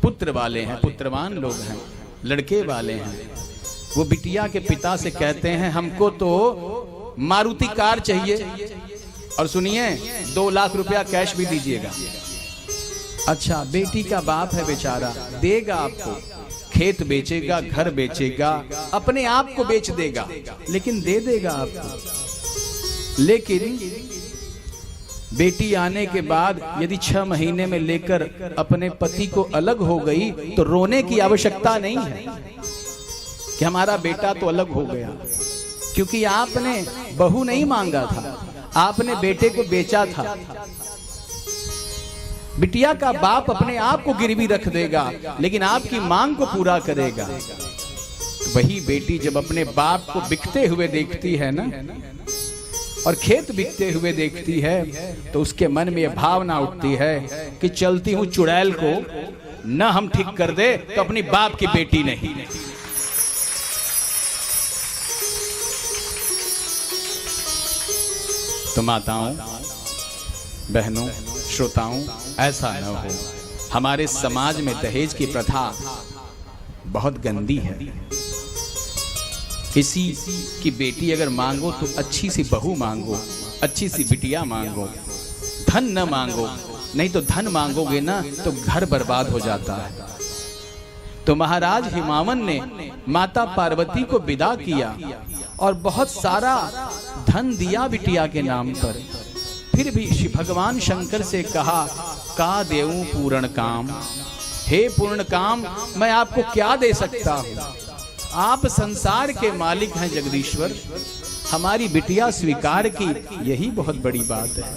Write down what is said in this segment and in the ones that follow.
पुत्र वाले हैं, पुत्रवान लोग हैं, लड़के वाले हैं। वो बिटिया के पिता से कहते हैं हमको तो मारुति कार चाहिए और सुनिए 2 लाख रुपया कैश भी दीजिएगा। अच्छा, बेटी का बाप है बेचारा, देगा आपको, खेत बेचेगा, घर बेचेगा, अपने आप को बेच देगा, लेकिन दे देगा आपको। लेकिन बेटी आने के बाद यदि 6 महीने में लेकर अपने पति को अलग हो गई तो रोने की आवश्यकता नहीं है कि हमारा बेटा तो अलग हो गया, क्योंकि आपने बहू नहीं मांगा था, आपने बेटे को बेचा था। बिटिया का बाप अपने आप को गिरवी रख देगा, लेकिन आपकी मांग को पूरा करेगा। तो वही बेटी जब अपने बाप को बिकते हुए देखती है ना, और खेत बिकते हुए देखती है, तो उसके मन में यह भावना उठती है कि चलती हूं चुड़ैल को न हम ठीक कर दे तो अपनी बाप की बेटी नहीं। तो माताओं, बहनों, श्रोताओं, ऐसा न हो। हमारे समाज में दहेज की प्रथा बहुत गंदी है। किसी की बेटी अगर मांगो तो अच्छी सी बहू मांगो, अच्छी सी बिटिया मांगो, धन न मांगो, नहीं तो धन मांगोगे ना तो घर बर्बाद हो जाता है। तो महाराज हिमावन ने माता पार्वती को विदा किया और बहुत सारा धन दिया बिटिया के नाम पर। फिर भी श्री भगवान शंकर से कहा, का देऊं पूर्ण काम, हे पूर्ण काम, मैं आपको क्या दे सकता हूं? आप संसार के मालिक हैं जगदीश्वर, हमारी बिटिया स्वीकार की, यही बहुत बड़ी बात है।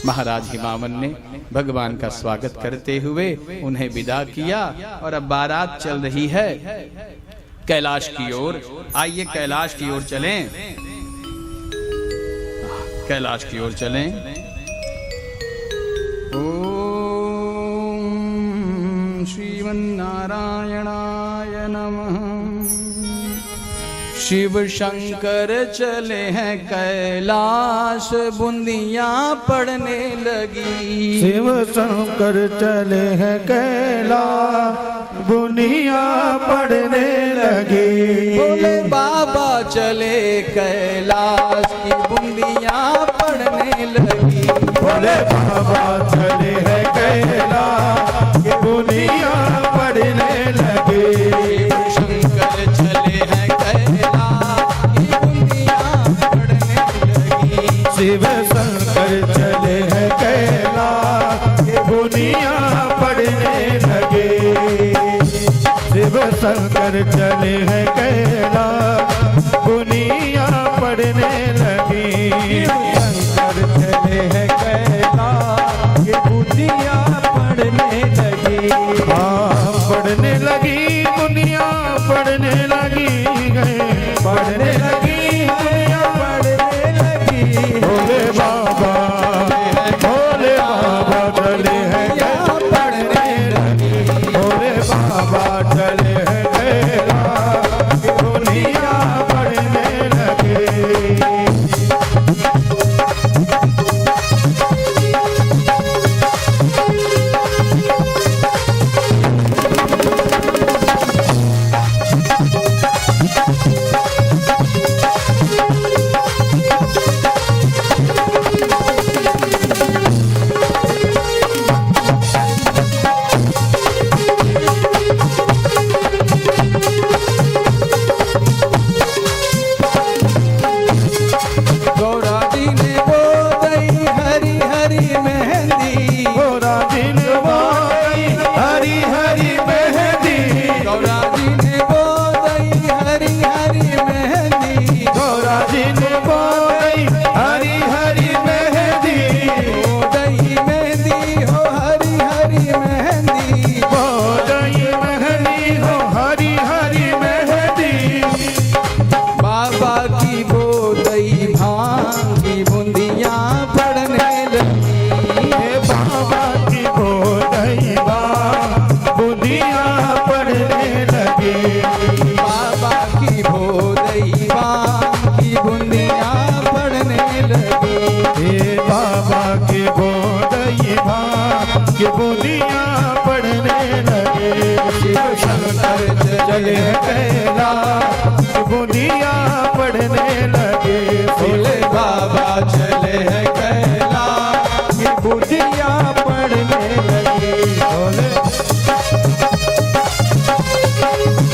महाराज हिमावन ने भगवान का स्वागत करते हुए उन्हें विदा किया और अब बारात चल रही है कैलाश की ओर। आइए कैलाश की ओर चलें, कैलाश की ओर चलें। ओम श्रीमन्नारायणाय नमः। शिव शंकर चले हैं कैलाश, बूंदियां पड़ने लगी। शिव शंकर चले हैं कैलाश, बूंदियां पड़ने लगी। बोले बाबा चले कैलाश की बूंदियां पड़ने लगी। बोले बाबा चले हैं कैलाश की बूंदियां पड़ने लगी। शंकर चले हैं कैलाश की बूंदियां पड़ने लगी। शिव शंकर चले हैं कैलाश की बूंदियां पड़ने लगे। शिव शंकर चले हैं कैलाश, बूंदियां पड़ने लगी। शंकर चले हैं कैलाश की बूंदियां पड़ने लगी। हाँ, पड़ने लगी दुनिया, पड़ने लगी गए, पड़ने लगी दुनिया, पड़ने लगी। भोले बाबा, भोले बाबा चले हैं पड़ने लगी। भोले बाबा चले हैं कैलाश, दुनिया कि बूंदियां पड़ने लगे। शिव शंकर चले कैलाश कि बूंदियां पड़ने लगे। भोले बाबा चले हैं कैलाश कि बूंदियां पड़ने लगे। भोले चले हैं कैलाश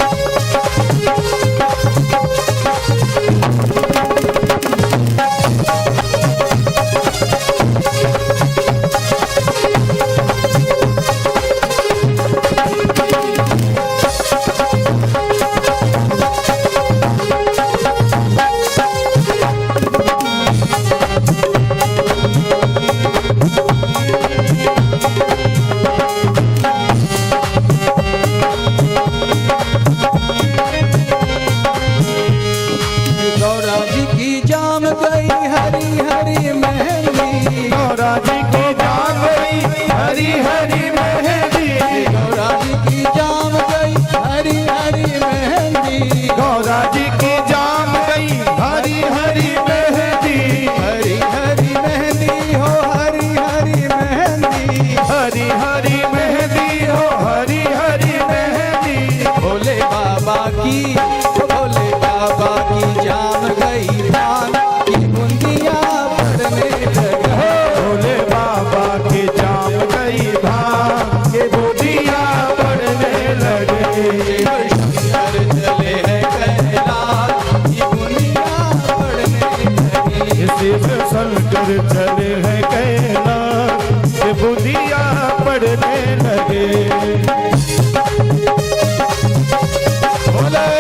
कि बूंदियां पड़ने लगे। भोले भोले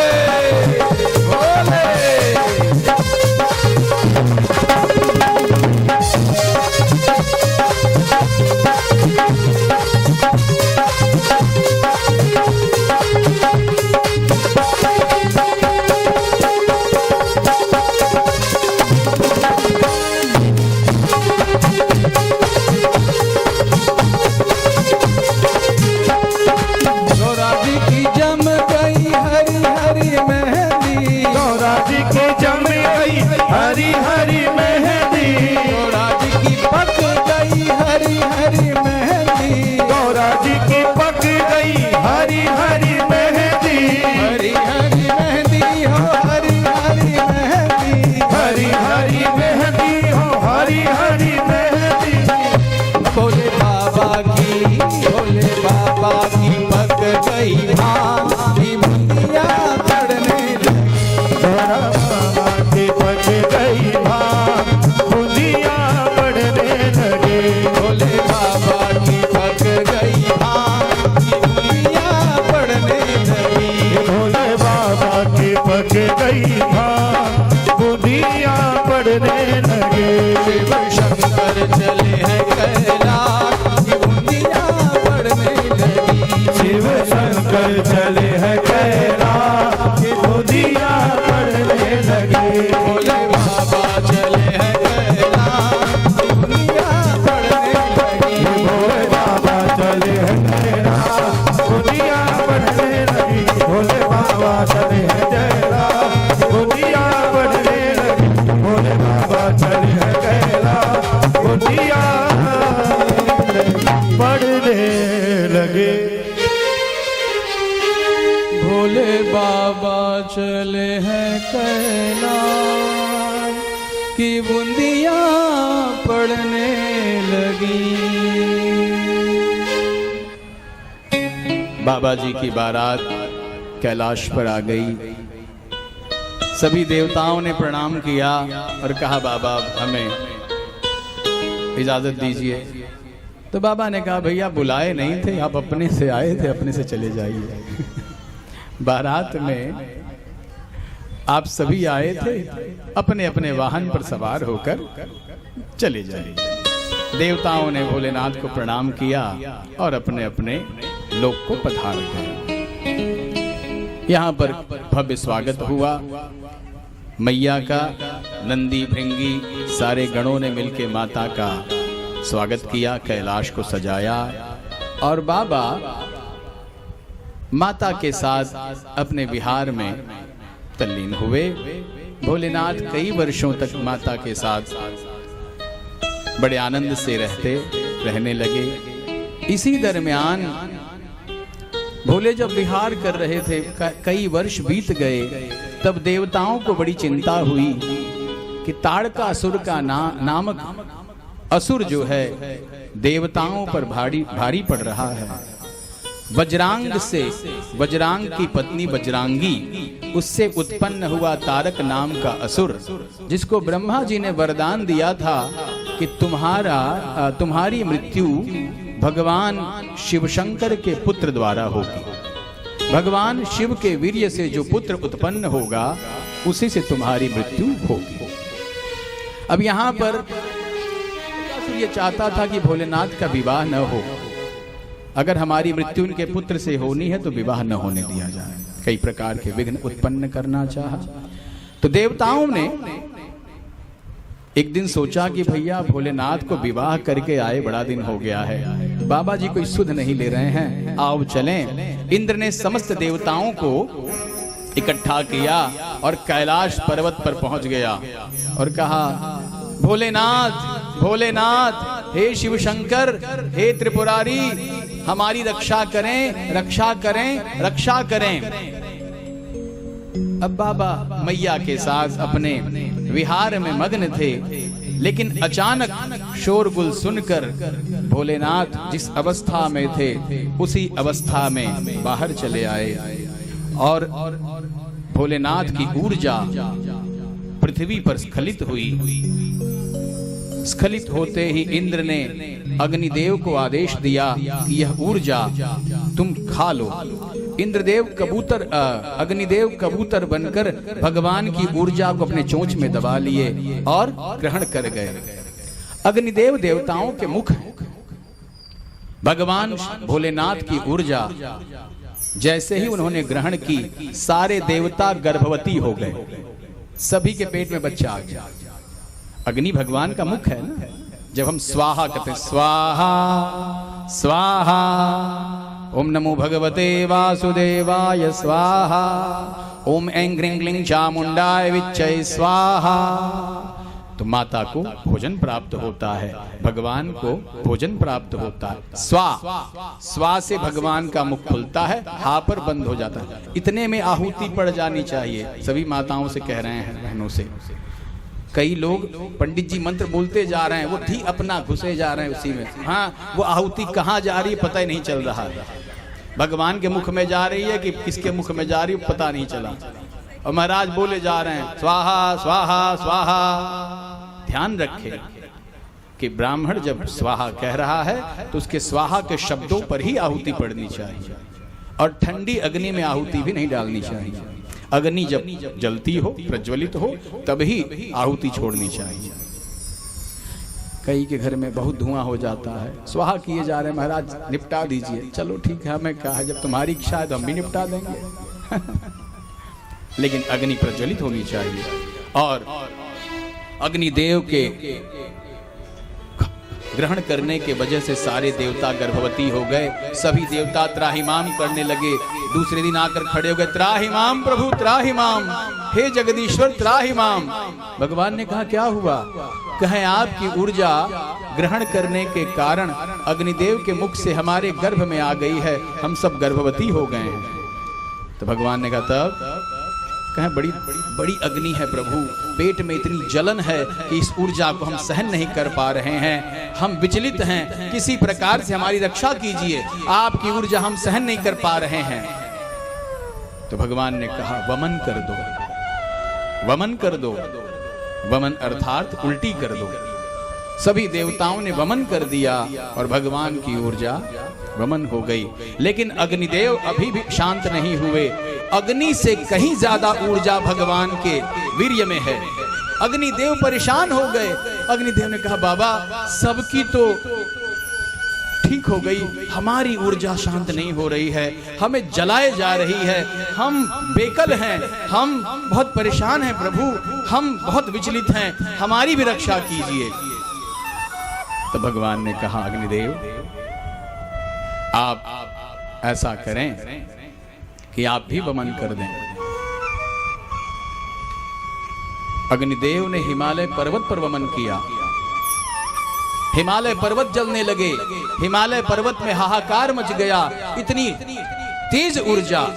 हरी हरी मेहंदी। गौरा जी की पक गई हरी हरी मेहंदी। गौरा जी की पक गई हरी हरी मेहंदी। हरी हरी मेहंदी हो हरी हरी मेहंदी। हरी हरी मेहंदी हो हरी हरी मेहंदी। भोले बाबा की पक गई भांग की बूंदियां पड़ने लगी। बाबा की पक गई भांग बूंदियां पड़ने लगे। भोले बाबा की पक गई भांग की बूंदियां पड़ने लगी। भोले बाबा की पक गई भांग बूंदियां पड़ने लगे। शिव शंकर चले हैं कैलाश की बूंदियां पड़ने लगी। शिव शंकर चले हैं कैलाश की बूंदियां पड़ने लगे। भोले बाबा चले हैं कैलाश की बूंदियां पड़ने लगी। भोले बाबा चले हैं कैलाश बूंदियां पड़ने लगी। भोले बाबा चले हैं कैलाश बूंदियां पड़ने लगी। भोले बाबा चले हैं कैलाश बूंदियां पड़ने लगे। भोले बाबा चले हैं कैलाश की बूंदियां पड़ने लगी। बाबा जी की बारात कैलाश पर आ गई। सभी देवताओं ने प्रणाम किया और कहा बाबा हमें इजाजत दीजिए। तो बाबा ने कहा भैया बुलाए नहीं थे, आप अपने से आए थे, अपने से चले जाइए। बारात में आप सभी आए थे, अपने अपने वाहन पर सवार होकर चले जाइए। देवताओं ने भोलेनाथ को प्रणाम किया और अपने अपने लोक को पधार गए। यहाँ पर भव्य स्वागत हुआ मैया का। नंदी भृंगी सारे गणों ने मिलकर माता का स्वागत किया, कैलाश को सजाया और बाबा माता के साथ अपने विहार में तल्लीन हुए। भोलेनाथ कई वर्षों तक माता के साथ बड़े आनंद से रहने लगे। इसी दरमियान भोले जब विहार कर रहे थे, कई वर्ष बीत गए, तब देवताओं को बड़ी चिंता हुई कि ताड़कासुर का नामक असुर जो है देवताओं पर भारी पड़ रहा है। वज्रांग की पत्नी वज्रांगी, उससे उत्पन्न हुआ तारक नाम का असुर, जिसको ब्रह्मा जी ने वरदान दिया था कि तुम्हारी मृत्यु भगवान शिव शंकर के पुत्र द्वारा होगी। भगवान शिव के वीर्य से जो पुत्र उत्पन्न होगा उसी से तुम्हारी मृत्यु होगी। अब यहाँ पर ये चाहता था कि भोलेनाथ का विवाह न हो। अगर हमारी मृत्यु उनके पुत्र से होनी है तो विवाह न होने दिया जाए। कई प्रकार के विघ्न उत्पन्न करना चाहा। तो देवताओं ने एक दिन सोचा कि भैया भोलेनाथ को विवाह करके आए, बड़ा दिन हो गया है, बाबा जी कोई सुध नहीं ले रहे हैं, आओ चलें। इंद्र ने समस्त देवताओं को इकट्ठा किया और कैलाश पर्वत पर पहुंच गया और कहा, भोलेनाथ भोलेनाथ, हे शिव शंकर, हे त्रिपुरारी, हमारी रक्षा करें, रक्षा करें, रक्षा करें। अब बाबा मैया के साथ अपने विहार में मग्न थे, लेकिन अचानक शोरगुल सुनकर भोलेनाथ जिस अवस्था में थे उसी अवस्था में बाहर चले आए और भोलेनाथ की ऊर्जा पृथ्वी पर स्खलित हुई। स्खलित होते ही इंद्र ने अग्निदेव को आदेश दिया कि यह ऊर्जा तुम खा लो। इंद्रदेव कबूतर, अग्निदेव कबूतर बनकर भगवान की ऊर्जा को अपने चोंच में दबा लिए और ग्रहण कर गए। अग्निदेव देवताओं के मुख हैं। भगवान भोलेनाथ की ऊर्जा जैसे ही उन्होंने ग्रहण की, सारे देवता गर्भवती हो गए, सभी के पेट में बच्चा आ गया। अग्नि भगवान का मुख है ना। जब हम स्वाहा कहते, स्वाहा स्वाहा, ओम नमो भगवते वासुदेवाय स्वाहा, ओम ऐं ग्रीं ग्लीं चामुंडाय विच्चै स्वाहा। तो माता को भोजन प्राप्त होता है, भगवान को भोजन प्राप्त होता है। स्वा से भगवान का मुख खुलता है, हा पर बंद हो जाता है। इतने में आहुति पड़ जानी चाहिए। सभी माताओं से कह रहे हैं, बहनों से। कई लोग पंडित जी मंत्र बोलते जा रहे हैं, वो भी अपना घुसे जा रहे हैं उसी में। हाँ, वो आहुति कहाँ जा रही है पता ही नहीं चल रहा है। भगवान के मुख में जा रही है कि किसके मुख में जा रही है पता नहीं चला, और महाराज बोले जा रहे हैं स्वाहा स्वाहा स्वाहा। ध्यान रखें कि ब्राह्मण जब स्वाहा कह रहा है तो उसके स्वाहा के शब्दों पर ही आहुति पड़नी चाहिए, और ठंडी अग्नि में आहुति भी नहीं डालनी चाहिए। अग्नि जब जलती हो, प्रज्वलित हो, तभी आहुति छोड़नी चाहिए। कई के घर में बहुत धुआं हो जाता है, स्वाहा किए जा रहे हैं, महाराज निपटा दीजिए। चलो ठीक है, हमें कहा जब तुम्हारी इच्छा है तो हम भी निपटा देंगे। लेकिन अग्नि प्रज्वलित होनी चाहिए। और अग्निदेव के ग्रहण करने के वजह से सारे देवता गर्भवती हो गए। सभी देवता त्राहिमाम करने लगे। दूसरे दिन आकर खड़े हो गए, त्राहिमाम प्रभु त्राहिमाम, हे जगदीश्वर त्राहिमाम। भगवान ने कहा क्या हुआ? कहें आपकी ऊर्जा ग्रहण करने के कारण अग्निदेव के मुख से हमारे गर्भ में आ गई है, हम सब गर्भवती हो गए हैं। तो भगवान ने कहा तब? कहें बड़ी बड़ी अग्नि है प्रभु, पेट में इतनी जलन है कि इस ऊर्जा को हम सहन नहीं कर पा रहे हैं, हम विचलित हैं, किसी प्रकार से हमारी रक्षा कीजिए, आपकी ऊर्जा हम सहन नहीं कर पा रहे हैं। तो भगवान ने कहा वमन कर दो, वमन कर दो। वमन अर्थात उल्टी कर दो। सभी देवताओं ने वमन कर दिया और भगवान की ऊर्जा वमन हो गई। लेकिन अग्निदेव अभी भी शांत नहीं हुए। अग्नि से कहीं ज्यादा ऊर्जा भगवान के वीर्य में है। अग्निदेव परेशान हो गए। अग्निदेव ने कहा बाबा सबकी तो ठीक हो गई, हमारी ऊर्जा शांत नहीं हो रही है, हमें जलाए जा रही है, हम बेकल हैं, हम बहुत परेशान हैं प्रभु, हम बहुत विचलित हैं, हमारी भी रक्षा कीजिए। तो भगवान ने कहा अग्निदेव आप ऐसा करें कि आप भी वमन कर दें। अग्निदेव ने हिमालय पर्वत पर वमन किया। हिमालय पर्वत जलने लगे, हिमालय पर्वत में हाहाकार मच गया। इतनी तेज ऊर्जा,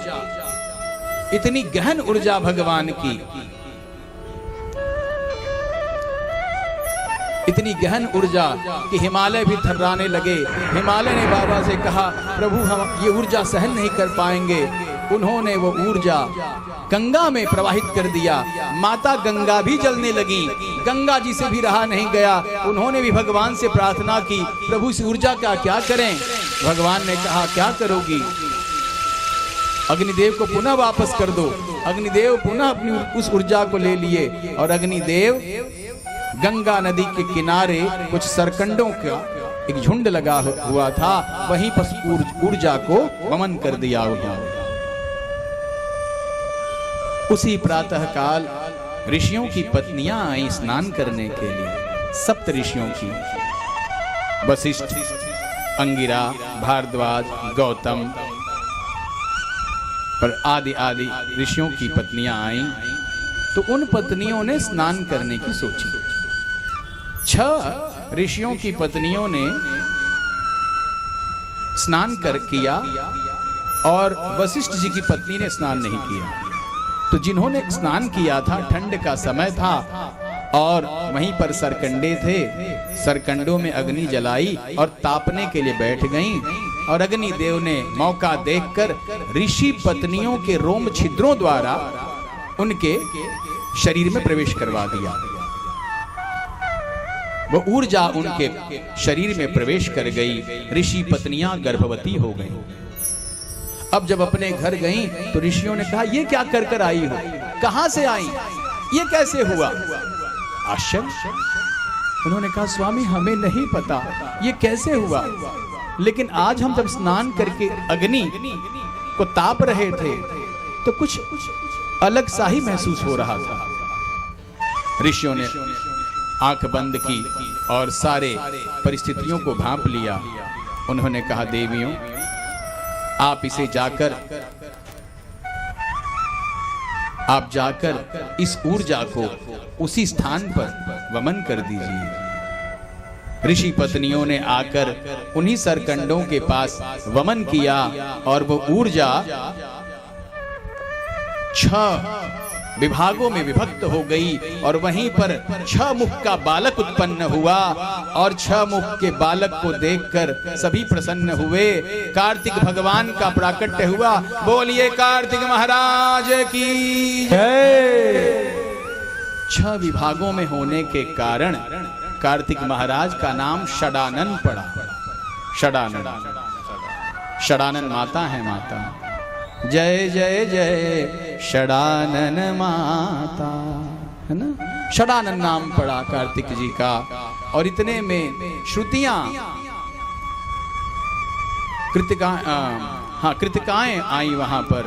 इतनी गहन ऊर्जा भगवान की, इतनी गहन ऊर्जा कि हिमालय भी थर्राने लगे। हिमालय ने बाबा से कहा, प्रभु हम ये ऊर्जा सहन नहीं कर पाएंगे। उन्होंने वो ऊर्जा गंगा में प्रवाहित कर दिया। माता गंगा भी जलने लगी। गंगा जी से भी रहा नहीं गया। उन्होंने भी भगवान से प्रार्थना की, प्रभु इस ऊर्जा का क्या करें। भगवान ने कहा, क्या करोगी? अग्निदेव को पुनः वापस कर दो। अग्निदेव पुनः अपनी उस ऊर्जा को ले लिए और अग्निदेव गंगा नदी के किनारे कुछ सरकंडों का एक झुंड लगा हुआ था, वहीं पर ऊर्जा को वमन कर दिया उन्होंने। उसी प्रातः काल ऋषियों की पत्नियां आई स्नान करने के लिए, सप्त ऋषियों की, वशिष्ठ, अंगिरा, भारद्वाज, गौतम और आदि आदि ऋषियों की पत्नियां आई। तो उन पत्नियों ने स्नान करने की सोची। 6 ऋषियों की पत्नियों ने स्नान किया और वशिष्ठ जी की पत्नी ने स्नान नहीं किया। तो जिन्होंने स्नान किया था, ठंड का समय था और वहीं पर सरकंडे थे। सरकंडों में अग्नि जलाई और तापने के लिए बैठ गईं और अग्निदेव ने मौका देखकर ऋषि पत्नियों के रोम छिद्रों द्वारा उनके शरीर में प्रवेश करवा दिया। वो ऊर्जा उनके शरीर में प्रवेश कर गई। ऋषि पत्नियां गर्भवती हो गईं। अब जब अपने घर गईं तो ऋषियों ने कहा, ये क्या कर कर आई हो? कहां से आई? ये कैसे हुआ? आश्चर्य। उन्होंने कहा, स्वामी हमें नहीं पता ये कैसे हुआ, लेकिन आज हम जब स्नान करके अग्नि को ताप रहे थे तो कुछ अलग सा ही महसूस हो रहा था। ऋषियों ने आंख बंद की और सारे परिस्थितियों को भांप लिया। उन्होंने कहा, देवियों आप जाकर इस ऊर्जा को उसी स्थान पर वमन कर दीजिए। ऋषि पत्नियों ने आकर उन्हीं सरकंडों के पास वमन किया और वो ऊर्जा 6 विभागों में विभक्त हो गई और वहीं पर 6 मुख का बालक उत्पन्न हुआ और 6 मुख के बालक को देखकर सभी प्रसन्न हुए। कार्तिक भगवान का प्राकट्य हुआ। बोलिए कार्तिक महाराज की जय। 6 विभागों में होने के कारण कार्तिक महाराज का नाम षडानन पड़ा। षडानन माता है। माता जय जय जय षडानन माता, है ना। षडानन नाम पड़ा कार्तिक जी का। और इतने में श्रुतियां, कृतिकाएं आई वहां पर।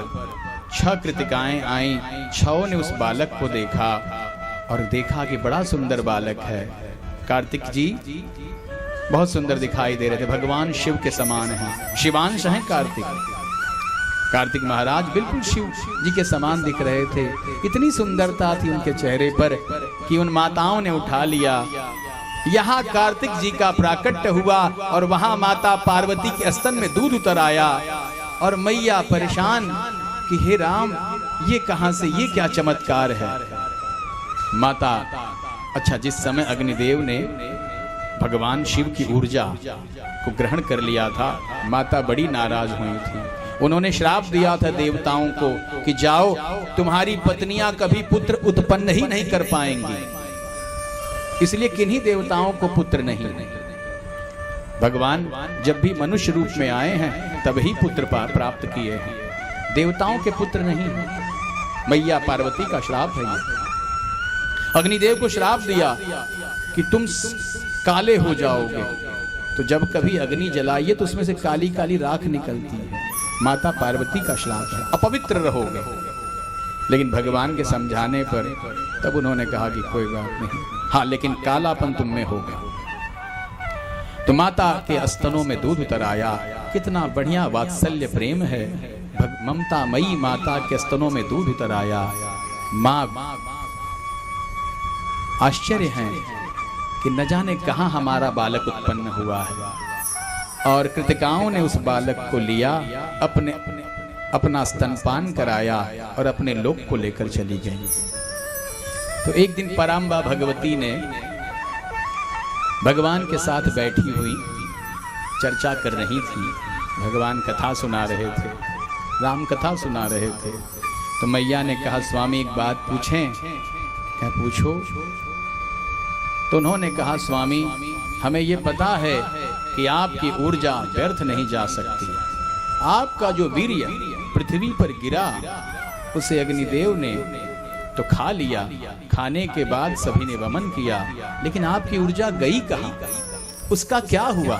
6 कृतिकाएं आई। 6 ने उस बालक को देखा और देखा कि बड़ा सुंदर बालक है। कार्तिक जी बहुत सुंदर दिखाई दे रहे थे, भगवान शिव के समान हैं। शिवांश हैं कार्तिक महाराज बिल्कुल शिव जी के समान दिख रहे थे। इतनी सुंदरता थी उनके चेहरे पर कि उन माताओं ने उठा लिया। यहाँ कार्तिक जी का प्राकट्य हुआ और वहां माता पार्वती के स्तन में दूध उतर आया और मैया परेशान कि हे राम, ये कहां से, ये क्या चमत्कार है। माता, अच्छा, जिस समय अग्निदेव ने भगवान शिव की ऊर्जा को ग्रहण कर लिया था, माता बड़ी नाराज हुई थी। उन्होंने श्राप दिया था देवताओं को कि जाओ, तुम्हारी पत्नियां कभी पुत्र उत्पन्न ही नहीं कर पाएंगी, इसलिए किन्हीं देवताओं को पुत्र नहीं। भगवान जब भी मनुष्य रूप में आए हैं तभी पुत्र प्राप्त किए हैं, देवताओं के पुत्र नहीं। मैया पार्वती का श्राप है ये। अग्निदेव को श्राप दिया कि तुम काले हो जाओगे, तो जब कभी अग्नि जलाइए तो उसमें से काली काली राख निकलती है। माता पार्वती का श्राप है, अपवित्र रहोगे। लेकिन भगवान के समझाने पर तब उन्होंने कहा कि कोई बात नहीं, हाँ, लेकिन कालापन तुम में होगा। तो माता के स्तनों में दूध उतर आया। कितना बढ़िया वात्सल्य प्रेम है। ममता मई माता के स्तनों में दूध उतर आया। माँ आश्चर्य है कि कि न जाने कहाँ हमारा बालक उत्पन्न हुआ है। और कृतिकाओं ने उस बालक को लिया, अपना स्तनपान कराया और अपने लोक को लेकर चली गई। तो एक दिन पराम्बा भगवती ने भगवान के साथ बैठी हुई चर्चा कर रही थी। भगवान कथा सुना रहे थे, राम कथा सुना रहे थे। तो मैया ने कहा, स्वामी एक बात पूछें? क्या पूछो? तो उन्होंने कहा, स्वामी हमें ये पता है कि आपकी ऊर्जा व्यर्थ नहीं जा सकती। आपका जो वीर्य पृथ्वी पर गिरा उसे अग्निदेव ने तो खा लिया, खाने के बाद सभी ने वमन किया, लेकिन आपकी ऊर्जा गई कहाँ? उसका क्या हुआ?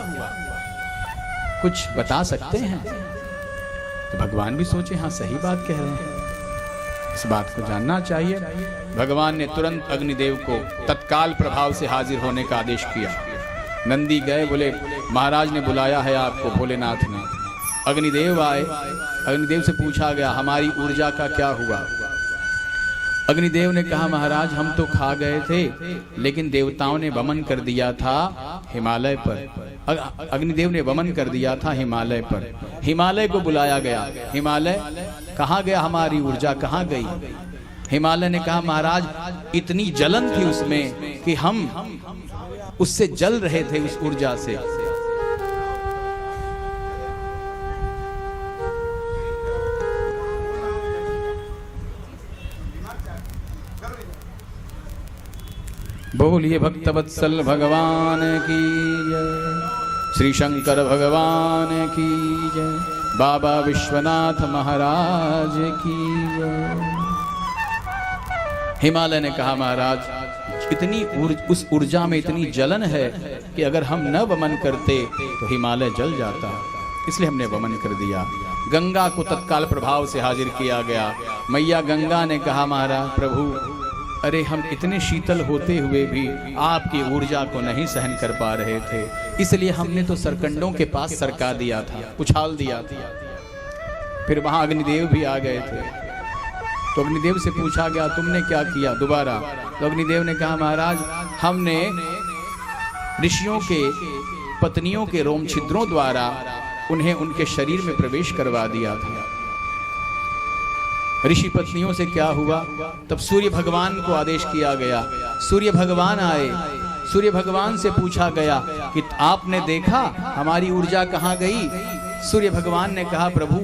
कुछ बता सकते हैं? तो भगवान भी सोचे, हाँ सही बात कह रहे हैं, इस बात को जानना चाहिए। भगवान ने तुरंत अग्निदेव को तत्काल प्रभाव से हाजिर होने का आदेश किया। नंदी गए, बोले महाराज ने बुलाया है आपको, भोलेनाथ ने। अग्निदेव आए, अग्निदेव से पूछा गया हमारी ऊर्जा का क्या हुआ? अग्निदेव ने कहा, महाराज हम तो खा गए थे, लेकिन देवताओं ने वमन कर दिया था हिमालय पर। अग्निदेव ने वमन कर दिया था हिमालय पर। हिमालय को बुलाया गया, हिमालय कहाँ गया? हमारी ऊर्जा कहाँ गई? हिमालय ने कहा, महाराज इतनी जलन थी उसमें कि हम उससे जल रहे थे, उस ऊर्जा से। बोलिए भक्तवत्सल भगवान की जय, श्री शंकर भगवान की जय, बाबा विश्वनाथ महाराज की जय। हिमालय ने कहा, महाराज इतनी उस ऊर्जा में इतनी जलन है कि अगर हम न वमन करते तो हिमालय जल जाता, इसलिए हमने वमन कर दिया। गंगा को तत्काल प्रभाव से हाजिर किया गया। मैया गंगा ने कहा, महाराज प्रभु अरे हम इतने शीतल होते हुए भी आपकी ऊर्जा को नहीं सहन कर पा रहे थे, इसलिए हमने तो सरकंडों के पास सरका दिया था, उछाल दिया था। फिर वहां अग्निदेव भी आ गए थे, तो अग्निदेव से पूछा गया तुमने क्या किया दोबारा? तो अग्निदेव ने कहा, महाराज हमने ऋषियों के पत्नियों के रोम छिद्रों द्वारा उन्हें उनके शरीर में प्रवेश करवा दिया था। ऋषि पत्नियों से क्या हुआ? तब सूर्य भगवान को आदेश किया गया। सूर्य भगवान आए, सूर्य भगवान से पूछा गया कि आपने देखा हमारी ऊर्जा कहाँ गई? सूर्य भगवान ने कहा, प्रभु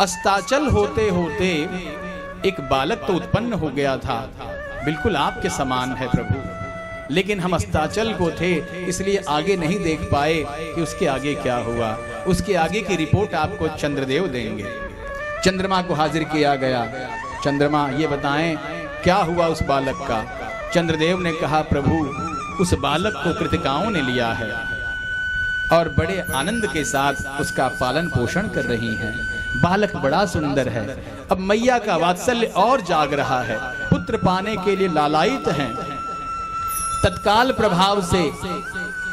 अस्ताचल होते होते एक बालक तो उत्पन्न हो गया था, बिल्कुल आपके समान है प्रभु, लेकिन हम अस्ताचल को थे इसलिए आगे नहीं देख पाए कि उसके आगे क्या हुआ। उसके आगे की रिपोर्ट आपको चंद्रदेव देंगे। चंद्रमा को हाजिर किया गया। चंद्रमा ये बताएं क्या हुआ उस बालक का? चंद्रदेव ने कहा, प्रभु उस बालक को कृतिकाओं ने लिया है और बड़े आनंद के साथ उसका पालन पोषण कर रही हैं। बालक बड़ा सुंदर है। अब मैया का वात्सल्य और जाग रहा है, पुत्र पाने के लिए लालायित हैं। तत्काल प्रभाव से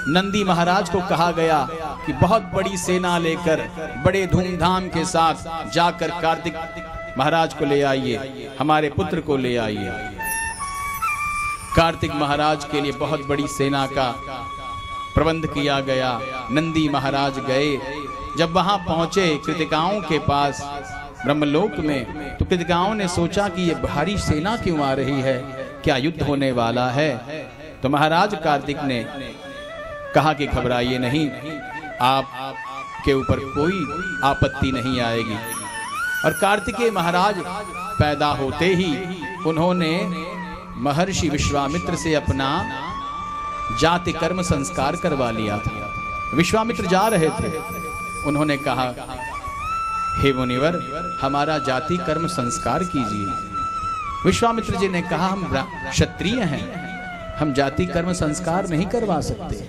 नंदी महाराज को कहा गया कि बहुत बड़ी सेना लेकर बड़े धूमधाम के साथ जाकर कार्तिक महाराज को ले आइए, हमारे पुत्र को ले आइए। कार्तिक महाराज के लिए बहुत बड़ी सेना का प्रबंध किया गया। नंदी महाराज गए। जब वहां पहुंचे कृतिकाओं के पास ब्रह्मलोक में, तो कृतिकाओं ने सोचा कि ये भारी सेना क्यों आ रही है, क्या युद्ध होने वाला है? तो महाराज कार्तिक ने कहा कि घबराइए नहीं, आप के ऊपर कोई आपत्ति नहीं आएगी। और कार्तिकेय महाराज पैदा होते ही उन्होंने महर्षि विश्वामित्र से अपना जाति कर्म संस्कार करवा लिया था। विश्वामित्र जा रहे थे, उन्होंने कहा, हे मुनिवर हमारा जाति कर्म संस्कार कीजिए। विश्वामित्र जी ने कहा, हम क्षत्रिय हैं, हम जाति कर्म संस्कार नहीं करवा सकते।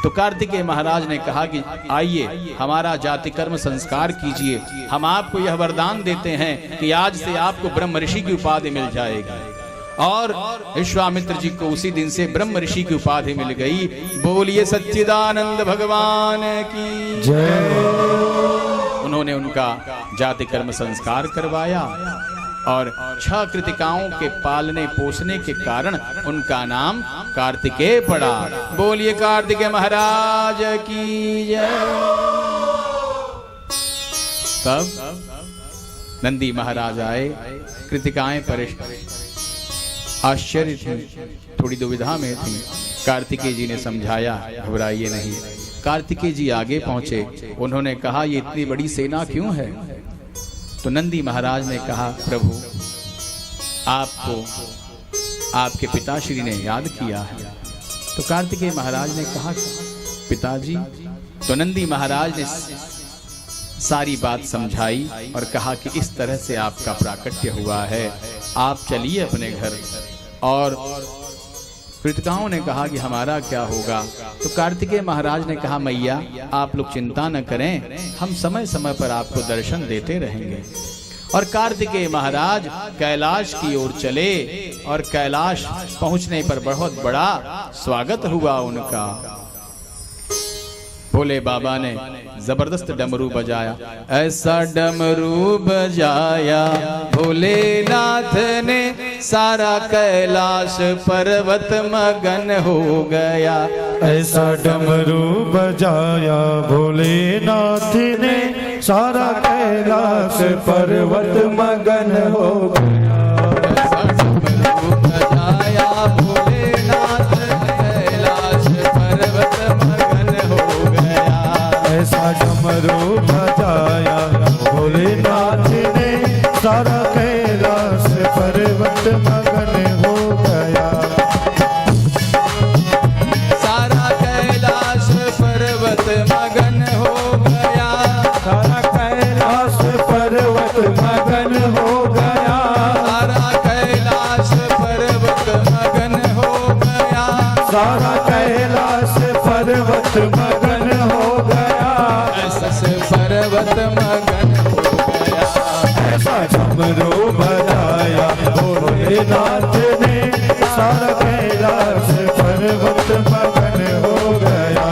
तो कार्तिकेय महाराज ने कहा कि आइए हमारा जाति कर्म संस्कार कीजिए, हम आपको यह वरदान देते हैं कि आज से आपको ब्रह्म ऋषि की उपाधि मिल जाएगी। और विश्वामित्र जी को उसी दिन से ब्रह्म ऋषि की उपाधि मिल गई। बोलिए सच्चिदानंद भगवान की जय। उन्होंने उनका जाति कर्म संस्कार करवाया और 6 कृतिकाओं के पालने पोसने के कारण उनका नाम कार्तिकेय पड़ा। बोलिए कार्तिकेय महाराज की जय। तब नंदी महाराज आए, कृतिकाएं आश्चर्य थी, थोड़ी दुविधा में थी। कार्तिकेय जी ने समझाया, घबराइए नहीं। कार्तिकेय जी आगे पहुंचे, उन्होंने कहा ये इतनी बड़ी सेना क्यों है? तो नंदी महाराज ने कहा, प्रभु आपको आपके पिताश्री ने याद किया है। तो कार्तिकेय महाराज ने कहा, पिताजी? तो नंदी महाराज ने सारी बात समझाई और कहा कि इस तरह से आपका प्राकट्य हुआ है, आप चलिए अपने घर। और कृतिकाओं ने कहा कि हमारा क्या होगा? तो कार्तिकेय महाराज ने कहा, मैया आप लोग चिंता न करें, हम समय समय पर आपको दर्शन देते रहेंगे। और कार्तिकेय महाराज कैलाश की ओर चले और कैलाश पहुंचने पर बहुत बड़ा स्वागत हुआ उनका। भोले बाबा ने जबरदस्त डमरू बजाया, ऐसा डमरू बजाया भोलेनाथ ने, सारा कैलाश पर्वत मगन हो गया। ऐसा डमरू बजाया भोलेनाथ ने, सारा कैलाश पर्वत मगन हो गया। ऐसा डमरू बजाया भोलेनाथ, कैलाश पर्वत मगन हो गया। ऐसा डमरू बजाया भोलेनाथ ने, सारा कैलाश पर्वत मगन हो गया। सारा कैलाश पर्वत मगन हो गया। सारा कैलाश पर्वत मगन हो गया। सारा कैलाश पर्वत मगन हो गया। सारा कैलाश पर्वत मगन हो गया। ऐसा पर्वत मगन हो गया। ऐसा डमरू बजाया भोलेनाथ ने, सारा कैलाश पर्वत मगन हो गया।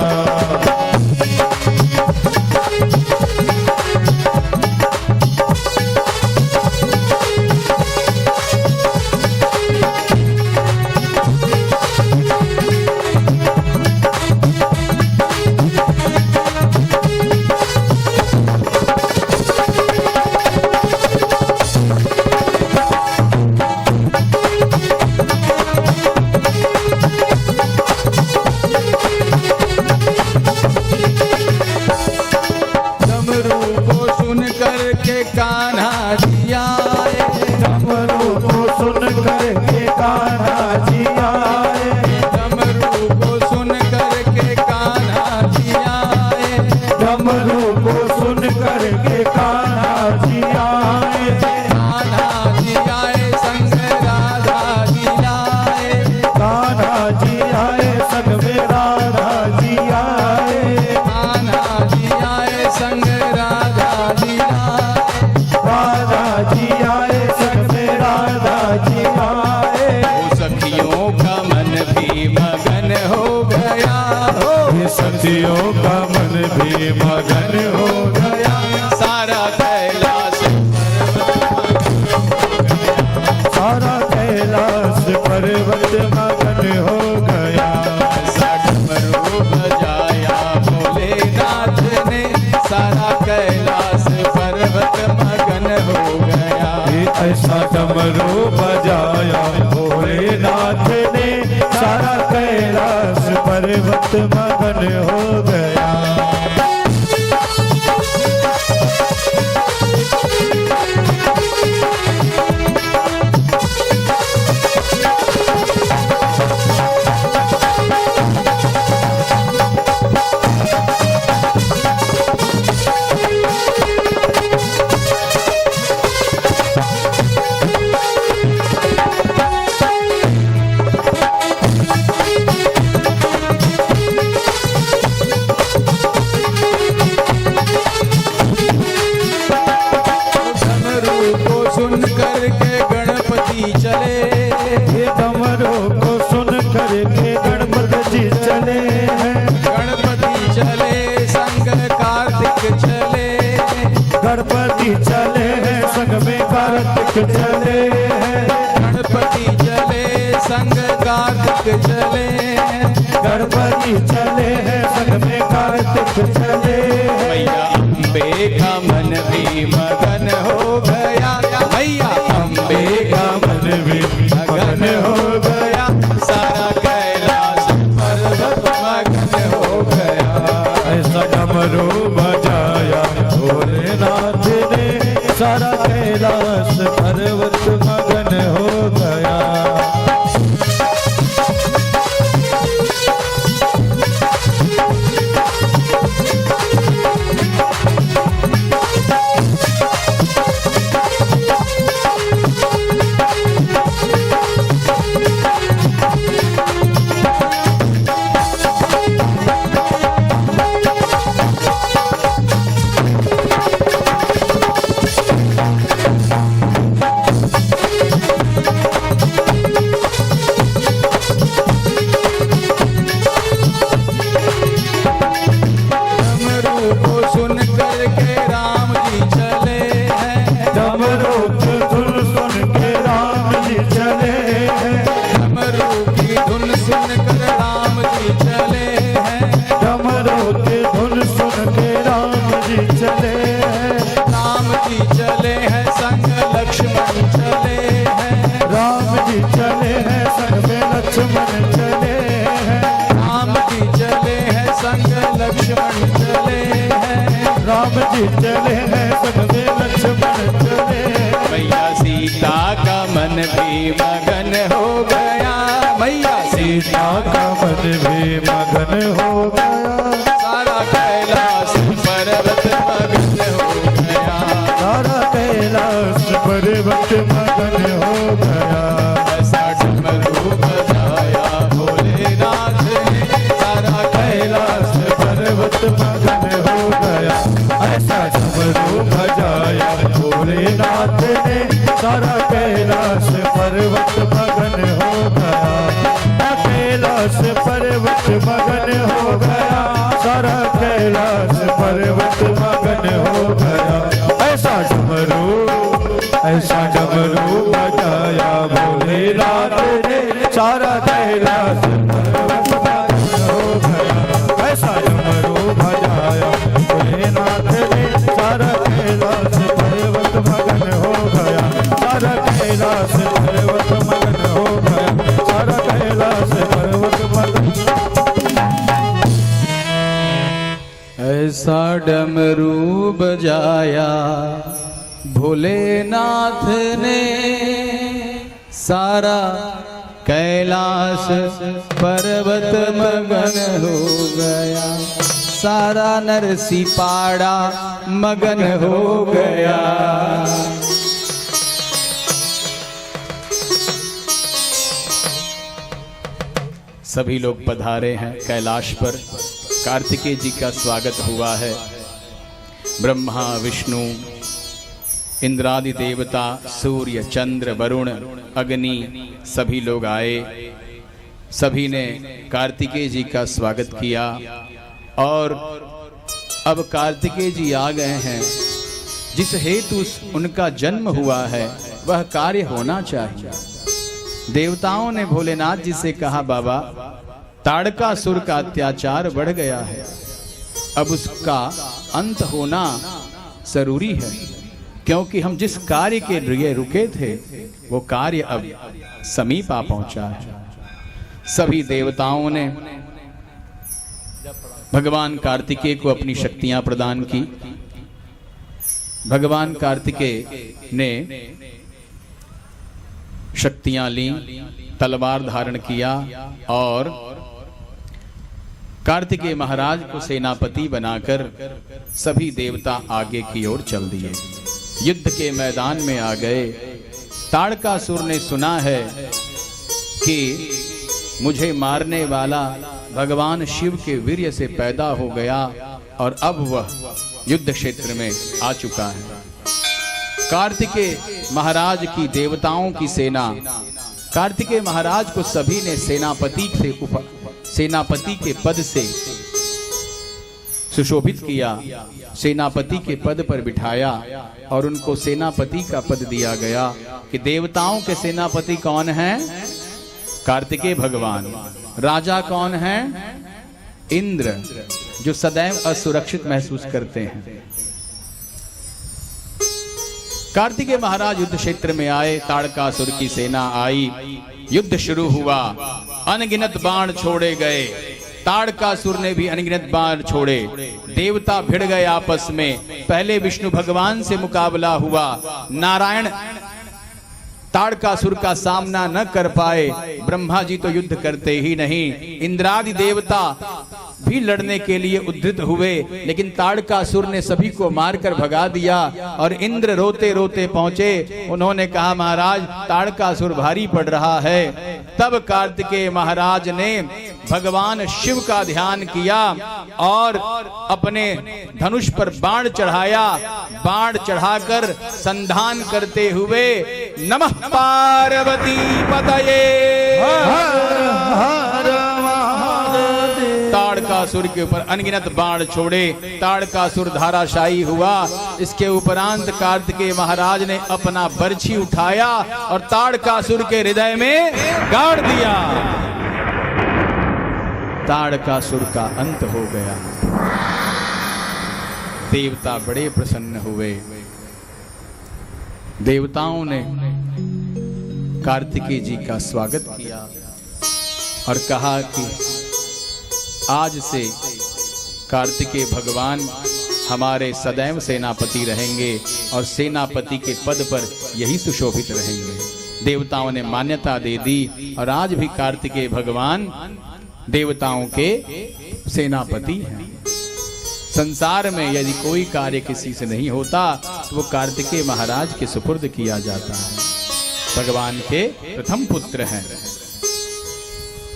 कान्हा जी आए, डमरू को सुन कर के कान्हा जी आए। डमरू को सुन कर के कान्हा जी आए। डमरू को सुन कर के कान्हा जी आए। कान्हा जी आए संग राधा जी आए। कान्हा जी आए संग में राधा जी आए। कान्हा जी आए संग राधा जी आए। राधा जी आए संग में राधा जी आए। वो सखियों का मन भी मगन हो गया। ये सखियों का मन भी मगन हो गया। सारा कैलाश सारा कैलाश पर्वत मगन हो गया। डमरू बजाया भोलेनाथ ने, सारा कैलाश पर्वत मगन हो गया। ऐसा डमरू बजाया भोलेनाथ ने, सारा कैलाश पर्वत मगन हो गया। सुन करके गणपति चले। ये डमरू को सुन करके गणपति जी चले हैं। गणपति चले संग कार्तिक चले। गणपति चले हैं संग में कार्तिक चले चले हैं। मैया अम्बे का मन भी मगन हो गया, मैया अम्बे का मन भी मगन हो गया, सारा कैलाश पर्वत मगन हो गया। ऐसा डमरू बजाया भोलेनाथ ने, सारा कैलाश पर्वत मगन हो गया। राम जी चले हैं संग में लक्ष्मण चले। मैया सीता का मन भी मगन हो गया, मैया सीता का मन भी मगन हो गया, सारा कैलाश पर्वत मगन हो गया, सारा कैलाश पर्वत मगन हो गया। ऐसा डमरू बजाया भोलेनाथ ने, सारा कैलाश पर्वत मगन हो गया। ऐसा डमरू बजाया भोलेनाथ ने, सारा कैलाश पर्वत मगन हो गया। कैलाश पर्वत मगन हो गया, सारा कैलाश पर्वत मगन हो गया। ऐसा डमरू बजाया भोलेनाथ ने, सारा कैलाश पर्वत मगन हो गया। ऐसा डमरू बजाया भोलेनाथ ने, सारा कैलाश पर्वत मगन हो गया, सारा कैलाश पर्वत मगन हो गया, सारा कैलाश पर्वत मगन। ऐसा डमरू बजाया भोलेनाथ ने, सारा कैलाश पर्वत मगन हो गया, सारा नरसिंहपाड़ा मगन हो गया। सभी लोग पधारे हैं कैलाश पर, कार्तिकेय जी का स्वागत हुआ है। ब्रह्मा विष्णु इंद्रादि देवता, सूर्य चंद्र वरुण अग्नि सभी लोग आए, सभी ने कार्तिकेय जी का स्वागत किया। और अब कार्तिकेय जी आ गए हैं, जिस हेतु उनका जन्म हुआ है वह कार्य होना चाहिए। देवताओं ने भोलेनाथ जी से कहा, बाबा ताड़कासुर का अत्याचार बढ़ गया है, अब उसका अंत होना जरूरी है, क्योंकि हम जिस कार्य के लिए रुके थे वो कार्य अब समीप आ पहुंचा है। सभी देवताओं ने भगवान कार्तिकेय को अपनी शक्तियां प्रदान की। भगवान कार्तिकेय ने शक्तियां ली, तलवार धारण किया और कार्तिकेय महाराज को सेनापति बनाकर सभी देवता आगे की ओर चल दिए, युद्ध के मैदान में आ गए। ताड़कासुर ने सुना है कि मुझे मारने वाला भगवान शिव के वीर्य से पैदा हो गया और अब वह युद्ध क्षेत्र में आ चुका है। कार्तिकेय महाराज की देवताओं की सेना, कार्तिकेय महाराज को सभी ने सेनापति के पद से सुशोभित किया, सेनापति के पद पर बिठाया और उनको सेनापति का पद दिया गया कि देवताओं के सेनापति कौन हैं? कार्तिकेय भगवान। राजा कौन हैं? इंद्र जो सदैव असुरक्षित महसूस करते हैं। कार्तिकेय महाराज युद्ध क्षेत्र में आए, ताड़कासुर की सेना आई, युद्ध शुरू हुआ, अनगिनत बाण छोड़े गए, ताड़कासुर ने भी अनगिनत बाण छोड़े, देवता भिड़ गए आपस में। पहले विष्णु भगवान से मुकाबला हुआ, नारायण ताड़कासुर का सामना न कर पाए, ब्रह्मा जी तो युद्ध करते ही नहीं, इंद्रादि देवता भी लड़ने के लिए उद्धृत हुए, लेकिन ताड़कासुर ने सभी को मारकर भगा दिया। और इंद्र रोते रोते पहुंचे, उन्होंने कहा महाराज ताड़कासुर भारी पड़ रहा है। तब कार्तिकेय महाराज ने भगवान शिव का ध्यान किया और अपने धनुष पर बाण चढ़ाया, बाण चढ़ाकर संधान करते हुए नमः पार्वती पतये ताड़कासुर के ऊपर अनगिनत बाण छोड़े, ताड़कासुर धाराशायी हुआ। इसके उपरांत कार्तिकेय महाराज ने अपना बर्छी उठाया और ताड़कासुर के हृदय में गाड़ दिया। ताड़कासुर का अंत हो गया। देवता बड़े प्रसन्न हुए। देवताओं ने कार्तिकेय जी का स्वागत किया और कहा कि आज से कार्तिकेय भगवान हमारे सदैव सेनापति रहेंगे और सेनापति के पद पर यही सुशोभित रहेंगे। देवताओं ने मान्यता दे दी और आज भी कार्तिकेय भगवान देवताओं के सेनापति हैं। संसार में यदि कोई कार्य किसी से नहीं होता तो वो कार्तिकेय महाराज के सुपुर्द किया जाता है। भगवान के प्रथम पुत्र हैं।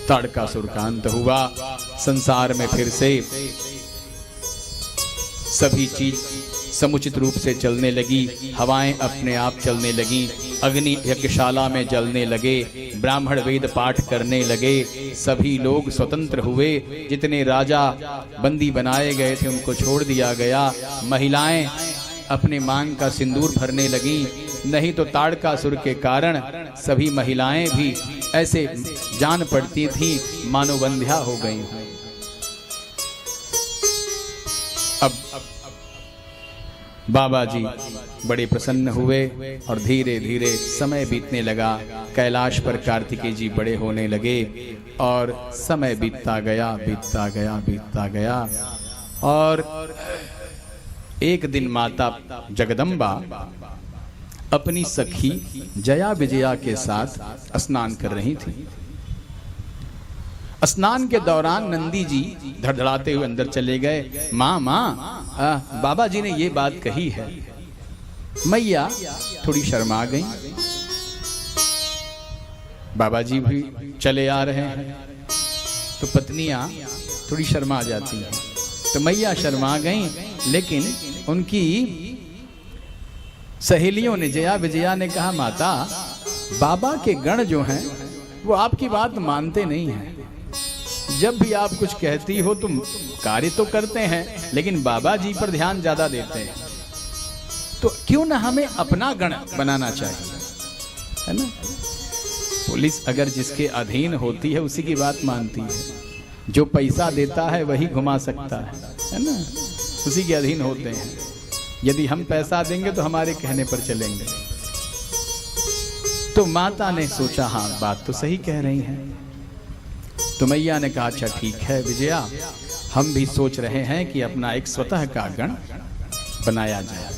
ताड़कासुर का अंत हुआ। संसार में फिर से सभी चीज समुचित रूप से चलने लगी। हवाएं अपने आप चलने लगी, अग्नि यज्ञशाला में जलने लगे, ब्राह्मण वेद पाठ करने लगे, सभी लोग स्वतंत्र हुए। जितने राजा बंदी बनाए गए थे उनको छोड़ दिया गया। महिलाएं अपने मांग का सिंदूर भरने लगी। नहीं तो ताड़कासुर के कारण सभी महिलाएं भी ऐसे जान पड़ती थी मानो बंध्या हो गई। अब बाबा जी बड़े प्रसन्न हुए और धीरे धीरे समय बीतने लगा। कैलाश पर कार्तिकेय जी बड़े होने लगे और समय बीतता गया, बीतता गया, बीतता गया। और एक दिन माता जगदम्बा अपनी सखी जया विजया के साथ स्नान कर रही थी। स्नान के दौरान नंदी जी धड़धड़ाते हुए अंदर चले गए। माँ बाबा जी ने ये बात कही है। मैया थोड़ी शर्मा गई। बाबा जी भी चले आ रहे हैं तो पत्नियां थोड़ी शर्मा जाती हैं। तो मैया शर्मा गई, लेकिन उनकी सहेलियों ने, जया विजया ने कहा माता बाबा के गण जो हैं वो आपकी बात मानते नहीं हैं। जब भी आप कुछ कहती हो तुम कार्य तो करते हैं लेकिन बाबा जी पर ध्यान ज्यादा देते हैं, तो क्यों ना हमें अपना गण बनाना चाहिए, है ना। पुलिस अगर जिसके अधीन होती है उसी की बात मानती है। जो पैसा देता है वही घुमा सकता है ना, उसी के अधीन होते हैं। यदि हम पैसा देंगे तो हमारे कहने पर चलेंगे। तो माता ने सोचा हाँ बात तो सही कह रही हैं। तो मैया ने कहा अच्छा ठीक है विजया, हम भी सोच रहे हैं कि अपना एक स्वतः का गण बनाया जाए।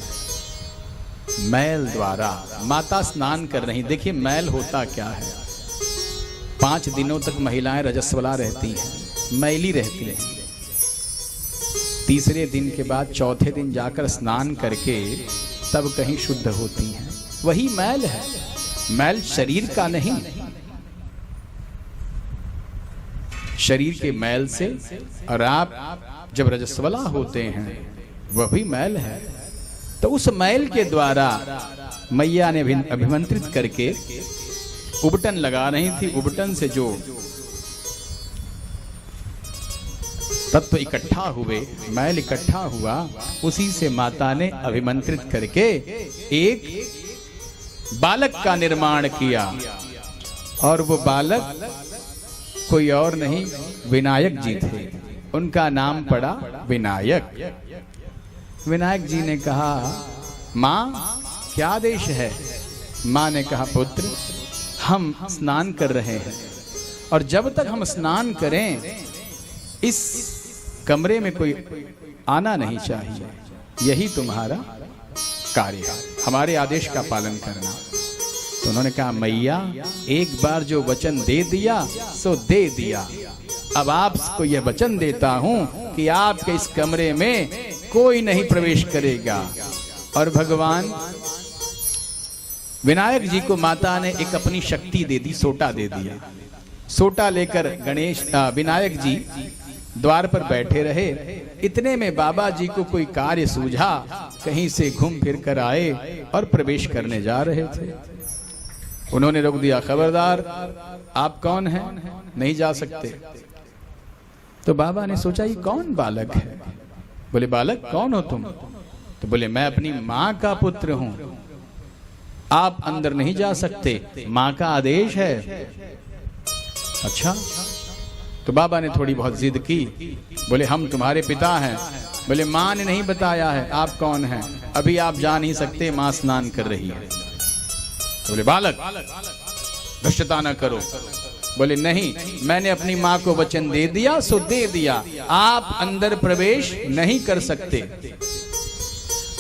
मैल द्वारा माता स्नान कर रही। देखिए मैल होता क्या है। 5 दिनों तक महिलाएं रजस्वला रहती हैं, मैली रहती हैं। तीसरे दिन के बाद चौथे दिन जाकर स्नान करके तब कहीं शुद्ध होती हैं। वही मैल है, मैल शरीर का नहीं। शरीर के मैल से, और आप जब रजस्वला होते हैं वह भी मैल है। तो उस मैल के द्वारा मैया ने अभिमंत्रित करके उबटन लगा रही थी। उबटन से जो तत्व इकट्ठा हुए, मैल इकट्ठा हुआ, उसी से माता ने अभिमंत्रित करके एक बालक का निर्माण किया। और वो बालक कोई और नहीं विनायक जी थे। उनका नाम पड़ा विनायक। विनायक जी ने कहा, माँ क्या आदेश है? माँ ने कहा, पुत्र हम स्नान कर रहे हैं और जब तक हम स्नान करें इस कमरे में कोई आना नहीं चाहिए, यही तुम्हारा कार्य है, हमारे आदेश का पालन करना। तो उन्होंने कहा, मैया एक बार जो वचन दे दिया सो दे दिया, अब आपको यह वचन देता हूं कि आपके इस कमरे में कोई नहीं प्रवेश करेगा। और भगवान विनायक जी को माता ने एक अपनी शक्ति दे दी, सोटा दे दिया। सोटा लेकर विनायक जी द्वार पर बैठे रहे। इतने में बाबा जी को कोई कार्य सूझा, कहीं से घूम फिर कर आए और प्रवेश करने जा रहे थे। उन्होंने रोक दिया, खबरदार आप कौन हैं, नहीं जा सकते। तो बाबा ने सोचा ये कौन बालक है? बोले, बालक कौन हो तुम? तो बोले, मैं अपनी माँ का पुत्र हूं, आप अंदर नहीं जा सकते, माँ का आदेश है। अच्छा। तो बाबा ने थोड़ी बहुत जिद की, बोले हम तुम्हारे पिता हैं। बोले, माँ ने नहीं बताया है आप कौन हैं, अभी आप जा नहीं सकते, माँ स्नान कर रही है। तो बोले, बालक भ्रष्टता न करो। बोले, नहीं, मैंने अपनी माँ को वचन दे दिया सो दे दिया, आप अंदर प्रवेश नहीं कर सकते।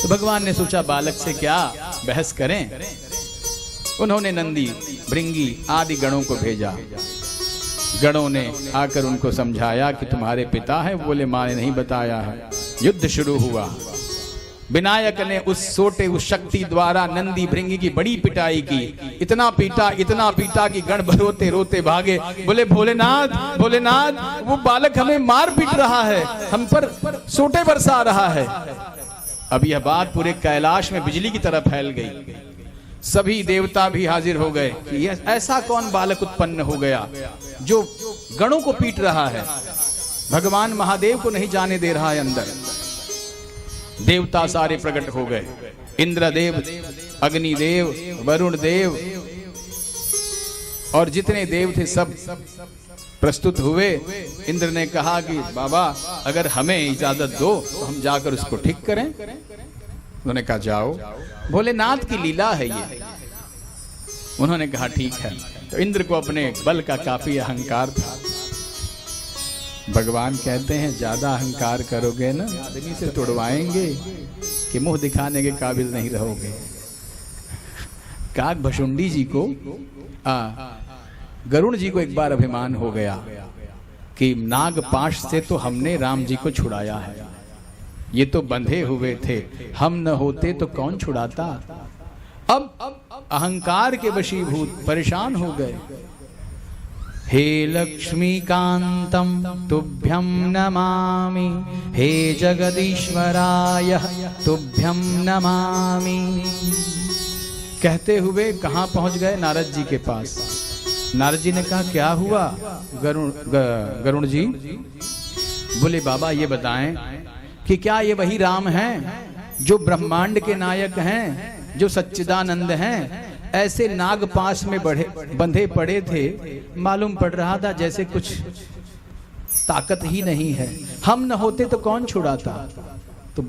तो भगवान ने सोचा बालक से क्या बहस करें। उन्होंने नंदी, भृंगी आदि गणों को भेजा। गणों ने आकर उनको समझाया कि तुम्हारे पिता हैं। बोले, माँ ने नहीं बताया है। युद्ध शुरू हुआ। विनायक ने उस सोटे, उस शक्ति द्वारा नंदी भृंगी की बड़ी पिटाई की। इतना पीटा कि गण रोते रोते भागे। बोले, भोलेनाथ भोलेनाथ, वो बालक हमें मार पीट रहा है, हम पर सोटे बरसा रहा है। अब यह बात पूरे कैलाश में बिजली की तरह फैल गई। सभी देवता भी हाजिर हो गए कि ऐसा कौन बालक उत्पन्न हो गया जो गणों को पीट रहा है, भगवान महादेव को नहीं जाने दे रहा है अंदर। देवता सारे प्रकट हो गए, इंद्रदेव, अग्निदेव, वरुण देव और जितने देव थे सब प्रस्तुत हुए। इंद्र ने कहा कि बाबा अगर हमें इजाजत दो तो हम जाकर उसको ठीक करें। उन्होंने कहा जाओ, भोलेनाथ की लीला है ये। उन्होंने कहा ठीक है। तो इंद्र को अपने बल का काफी अहंकार था। भगवान कहते हैं ज्यादा अहंकार करोगे ना, आदमी से तुड़वाएंगे कि मुंह दिखाने के काबिल नहीं रहोगे। काक भशुंडी जी को गरुण जी को एक बार अभिमान हो गया कि नागपाश से तो हमने राम जी को छुड़ाया है, ये तो बंधे हुए थे, हम न होते तो कौन छुड़ाता। अब अहंकार के वशीभूत परेशान हो गए। हे लक्ष्मीकांतम तुभ्यं नमामि, हे जगदीश्वराय तुभ्यं नमामि। कहते हुए कहाँ पहुंच गए? नारद जी के पास। नारद जी ने कहा क्या हुआ गरुण जी? बोले बाबा ये बताएं कि क्या ये वही राम हैं जो ब्रह्मांड के नायक हैं, जो सच्चिदानंद हैं? ऐसे नागपाश में बंधे पड़े थे, मालूम पड़ रहा था जैसे कुछ ताकत ही नहीं है, हम न होते तो कौन छुड़ाता। तो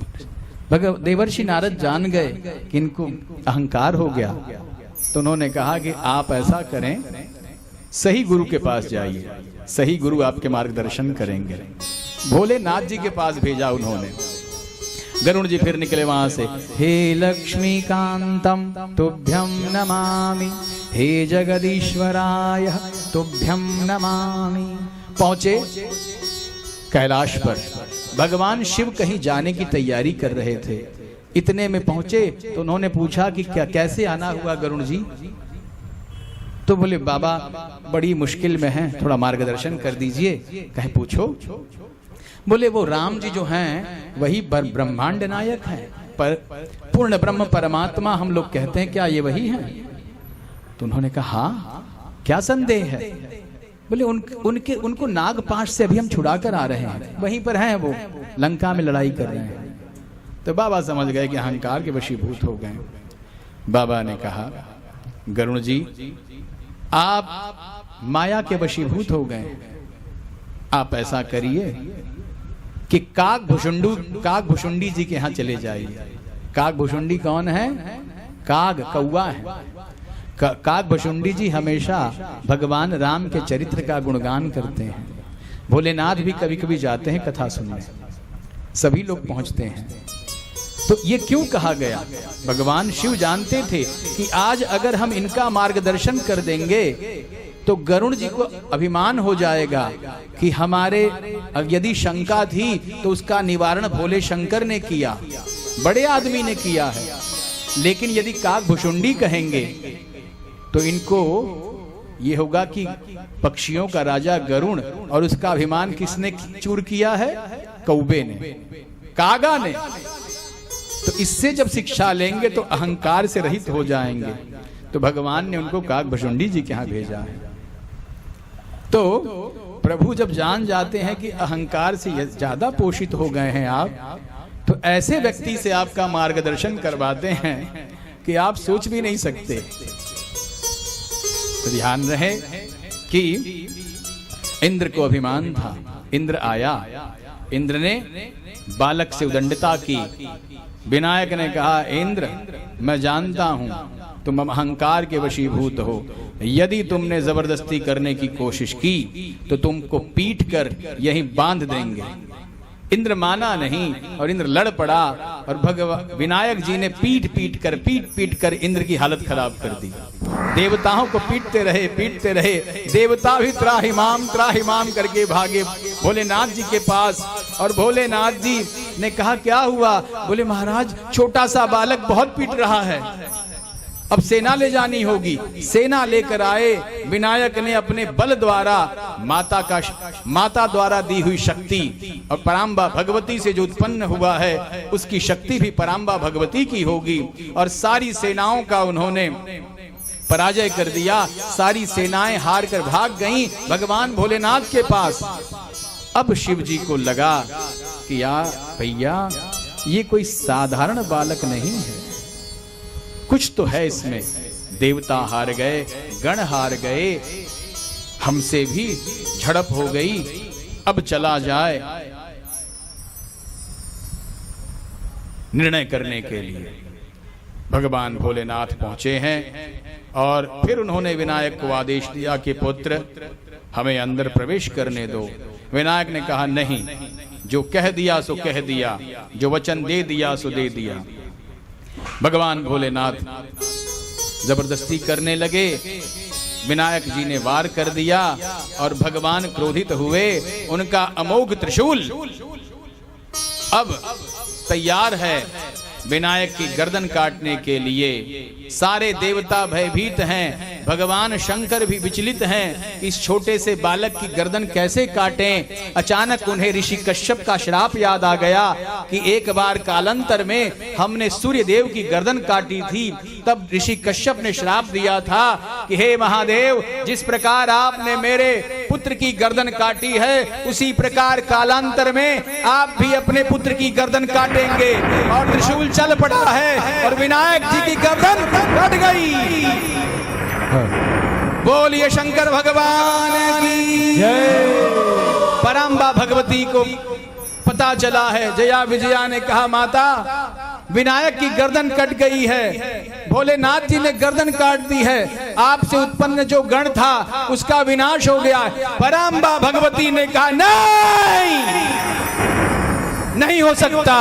देवर्षि नारद जान गए कि इनको अहंकार हो गया। तो उन्होंने कहा कि आप ऐसा करें, सही गुरु के पास जाइए, सही गुरु आपके मार्गदर्शन करेंगे। भोलेनाथ जी के पास भेजा उन्होंने। गरुण जी फिर निकले वहां से। हे लक्ष्मीकांतम तुभ्यं नमामि, हे जगदीश्वराय तुभ्यं नमामि। पहुंचे कैलाश पर। भगवान शिव कहीं जाने की तैयारी कर रहे थे। इतने में पहुंचे तो उन्होंने पूछा कि क्या कैसे आना हुआ गरुण जी? तो बोले बाबा बड़ी मुश्किल में हैं, थोड़ा मार्गदर्शन कर दीजिए। कहे पूछो। बोले वो राम जी जो हैं वही ब्रह्मांड नायक हैं, पर पूर्ण ब्रह्म परमात्मा हम लोग कहते हैं, क्या ये वही हैं? तो उन्होंने कहा हाँ, क्या संदेह है? बोले उनको नागपाश से अभी हम छुड़ा कर आ रहे हैं, वहीं पर हैं वो, लंका में लड़ाई कर रहे हैं। तो बाबा समझ गए कि अहंकार के वशीभूत हो गए। बाबा ने कहा गरुण जी आप माया के वशीभूत हो गए, आप ऐसा करिए कि काक भुषुंडी जी के यहाँ चले जाइए। काक भुषुंडी कौन है? काग कौआ है। काक भुषुंडी जी हमेशा भगवान राम के चरित्र का गुणगान करते हैं। भोलेनाथ भी कभी कभी जाते हैं कथा सुनने, सभी लोग पहुंचते हैं। तो ये क्यों कहा गया? भगवान शिव जानते थे कि आज अगर हम इनका मार्गदर्शन कर देंगे तो गरुड़ जी को अभिमान हो जाएगा कि हमारे, यदि शंका थी तो उसका निवारण भोले शंकर ने किया, बड़े आदमी ने किया है। लेकिन यदि काक भुषुंडी कहेंगे तो इनको ये होगा कि पक्षियों का राजा गरुड़, और उसका अभिमान किसने चूर किया है? कौवे ने, कागा ने। तो इससे जब शिक्षा लेंगे तो अहंकार से रहित हो जाएंगे। तो भगवान ने उनको काक भुषुंडी जी के यहाँ भेजा है। तो प्रभु जब जान जाते हैं कि अहंकार से ज्यादा पोषित हो गए हैं आप, तो ऐसे व्यक्ति से आपका मार्गदर्शन करवाते हैं कि आप सोच भी नहीं सकते। तो ध्यान रहे कि इंद्र को अभिमान था। इंद्र आया, इंद्र ने बालक से उदंडता की। विनायक ने कहा, इंद्र मैं जानता हूं तुम अहंकार के वशीभूत हो, यदि तुमने जबरदस्ती करने की कोशिश की तो तुमको पीट कर यहीं बांध देंगे। इंद्र माना नहीं और इंद्र लड़ पड़ा, और विनायक जी ने पीट पीट कर इंद्र की हालत खराब कर दी। देवताओं को पीटते रहे। देवता भी त्राहिमाम करके भागे भोलेनाथ जी के पास। और भोलेनाथ जी ने कहा, क्या हुआ? बोले, महाराज छोटा सा बालक बहुत पीट रहा है, अब सेना ले जानी होगी। सेना लेकर आए। विनायक ने अपने बल द्वारा माता द्वारा दी हुई शक्ति और पराम्बा भगवती से जो उत्पन्न हुआ है उसकी शक्ति भी पराम्बा भगवती की होगी, और सारी सेनाओं का उन्होंने पराजय कर दिया। सारी सेनाएं हार कर भाग गईं भगवान भोलेनाथ के पास। अब शिव जी को लगा कि यार भैया, ये कोई साधारण बालक नहीं है, कुछ तो है इसमें। देवता हार गए, गण हार गए, हमसे भी झड़प हो गई, अब चला जाए निर्णय करने के लिए। भगवान भोलेनाथ पहुंचे हैं और फिर उन्होंने विनायक को आदेश दिया कि पुत्र हमें अंदर प्रवेश करने दो। विनायक ने कहा, नहीं, जो कह दिया सो कह दिया, जो वचन दे दिया सो दे दिया। भगवान भोलेनाथ जबरदस्ती करने लगे। विनायक जी ने वार कर दिया और भगवान क्रोधित हुए। उनका अमोघ त्रिशूल अब तैयार है विनायक की गर्दन काटने के लिए। सारे देवता भयभीत हैं, भगवान शंकर भी विचलित हैं, इस छोटे से बालक की गर्दन कैसे काटें। अचानक उन्हें ऋषि कश्यप का श्राप याद आ गया कि एक बार कालांतर में हमने सूर्य देव की गर्दन काटी थी, तब ऋषि कश्यप ने श्राप दिया था कि हे महादेव, जिस प्रकार आपने मेरे पुत्र की गर्दन काटी है उसी प्रकार कालांतर में आप भी अपने पुत्र की गर्दन काटेंगे। और त्रिशूल चल पड़ा है और विनायक जी की गर्दन कट गई। बोलिए शंकर भगवान की जय। पराम्बा भगवती को पता चला है। जया विजया ने कहा, माता विनायक की गर्दन कट गई है, भोलेनाथ जी ने गर्दन काट दी है, आपसे उत्पन्न जो गण था उसका विनाश हो गया। पराम्बा भगवती ने कहा, नहीं हो सकता।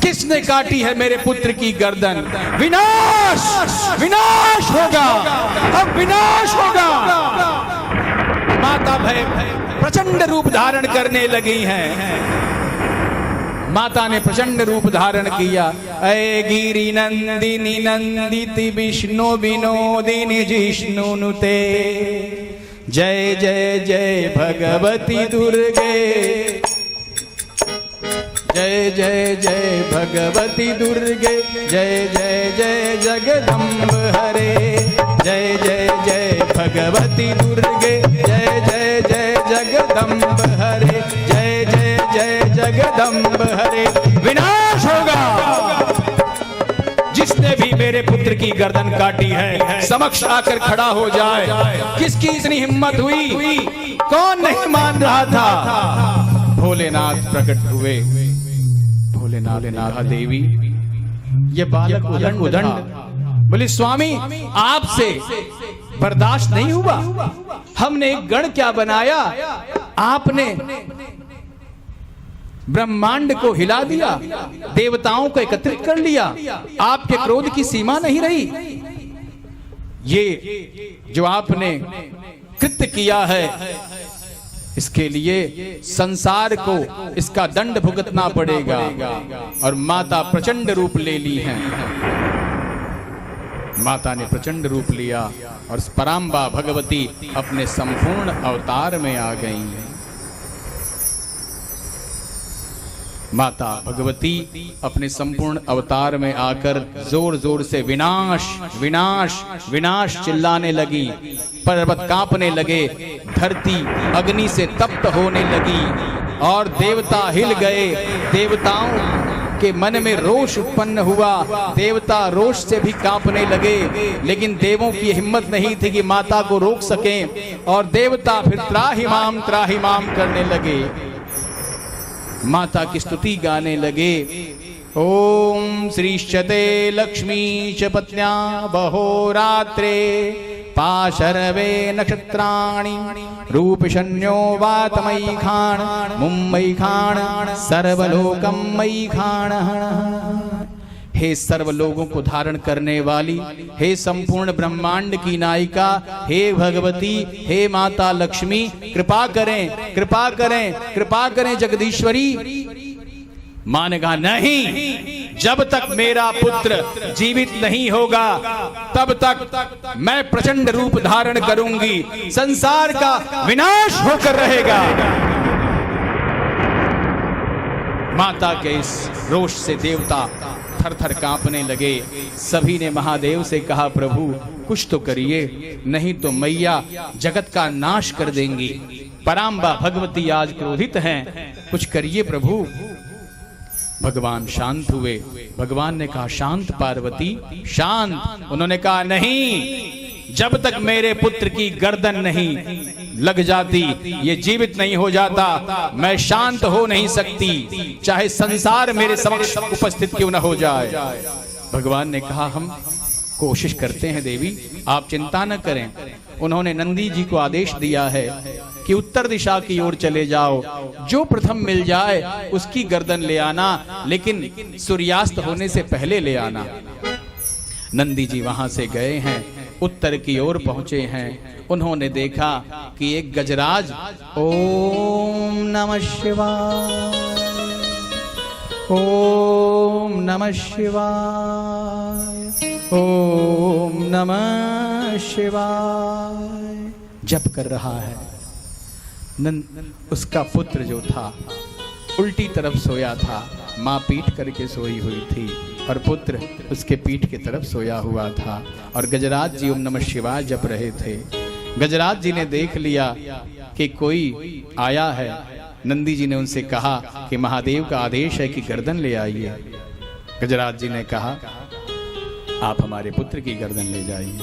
किसने काटी है मेरे पुत्र की गर्दन? विनाश होगा, अब विनाश होगा। माता भय प्रचंड रूप धारण करने लगी हैं। माता ने प्रचंड रूप धारण किया। ऐ गिरि नंदिनी नंदिति विष्णु विनोदिनी जिष्णु नुते, जय जय जय भगवती दुर्गे, जय जय जय भगवती दुर्गे, जय जय जय जगदम्ब हरे, जय जय जय भगवती दुर्गे, जय जय जय जगदम्ब हरे, जय जय जय जगदम्ब हरे। विनाश होगा। जिसने भी मेरे पुत्र की गर्दन काटी है समक्ष आकर खड़ा हो जाए। किसकी इतनी हिम्मत हुई? कौन नहीं मान रहा था? भोलेनाथ प्रकट हुए। भोलेनाथ ने कहा देवी ये बालक उदंड। बोले स्वामी आपसे बर्दाश्त नहीं हुआ, हमने एक गण क्या बनाया, आपने ब्रह्मांड को हिला दिया, देवताओं को एकत्रित कर लिया, आपके क्रोध की सीमा नहीं रही। ये जो आपने कृत्य किया है इसके लिए संसार को इसका दंड भुगतना पड़ेगा। और माता प्रचंड रूप ले ली है। माता ने प्रचंड रूप लिया और पराम्बा भगवती अपने संपूर्ण अवतार में आ गई। माता भगवती अपने संपूर्ण अवतार में आकर जोर जोर से विनाश विनाश विनाश चिल्लाने लगी। पर्वत कांपने लगे, धरती अग्नि से तप्त होने लगी और देवता हिल गए। देवताओं के मन में रोष उत्पन्न हुआ, देवता रोष से भी कांपने लगे, लेकिन देवों की हिम्मत नहीं थी कि माता को रोक सकें। और देवता फिर त्राहिमाम करने लगे, माता की स्तुति गाने लगे। ओम श्रीश्चते लक्ष्मी च पत्न्या बहोरात्रे पाशरवे नक्षत्राणि रूपशन्यो वातमयी खाण मुम्बई खाण सर्वलोकम मयी खाण। हे सर्व लोगों को धारण करने वाली, हे संपूर्ण ब्रह्मांड की नायिका, हे भगवती, हे माता लक्ष्मी, कृपा करें कृपा करें कृपा करें जगदीश्वरी। मां ने कहा नहीं, जब तक मेरा पुत्र जीवित नहीं होगा तब तक मैं प्रचंड रूप धारण करूंगी, संसार का विनाश होकर रहेगा। माता के इस रोष से देवता थर थर कांपने लगे। सभी ने महादेव से कहा प्रभु कुछ तो करिए, नहीं तो मैया जगत का नाश कर देंगी। पराम्बा भगवती आज क्रोधित हैं, कुछ करिए प्रभु। भगवान शांत हुए। भगवान ने कहा शांत पार्वती शांत। उन्होंने कहा नहीं, जब तक मेरे पुत्र की गर्दन नहीं लग जाती, ये जीवित नहीं हो जाता, मैं शांत हो नहीं सकती, चाहे संसार मेरे समक्ष उपस्थित क्यों न हो जाए। भगवान ने कहा हम कोशिश करते हैं देवी, आप चिंता न करें। उन्होंने नंदी जी को आदेश दिया है कि उत्तर दिशा की ओर चले जाओ, जो प्रथम मिल जाए उसकी गर्दन ले आना, लेकिन सूर्यास्त होने से पहले ले आना। नंदी जी वहां से गए हैं, उत्तर की ओर पहुंचे हैं। उन्होंने देखा कि एक गजराज ओम नमः शिवाय ओम नमः शिवाय ओम नमः शिवाय जप कर रहा है। उसका पुत्र जो था उल्टी तरफ सोया था, माँ पीठ करके सोई हुई थी और पुत्र उसके पीठ की तरफ सोया हुआ था। और गजराज जी ओम नमः शिवाय जप रहे थे। गजराज जी ने देख लिया कि कोई आया है। नंदी जी ने उनसे कहा कि महादेव का आदेश है कि गर्दन ले आइए। गजराज जी ने कहा आप हमारे पुत्र की गर्दन ले जाइए।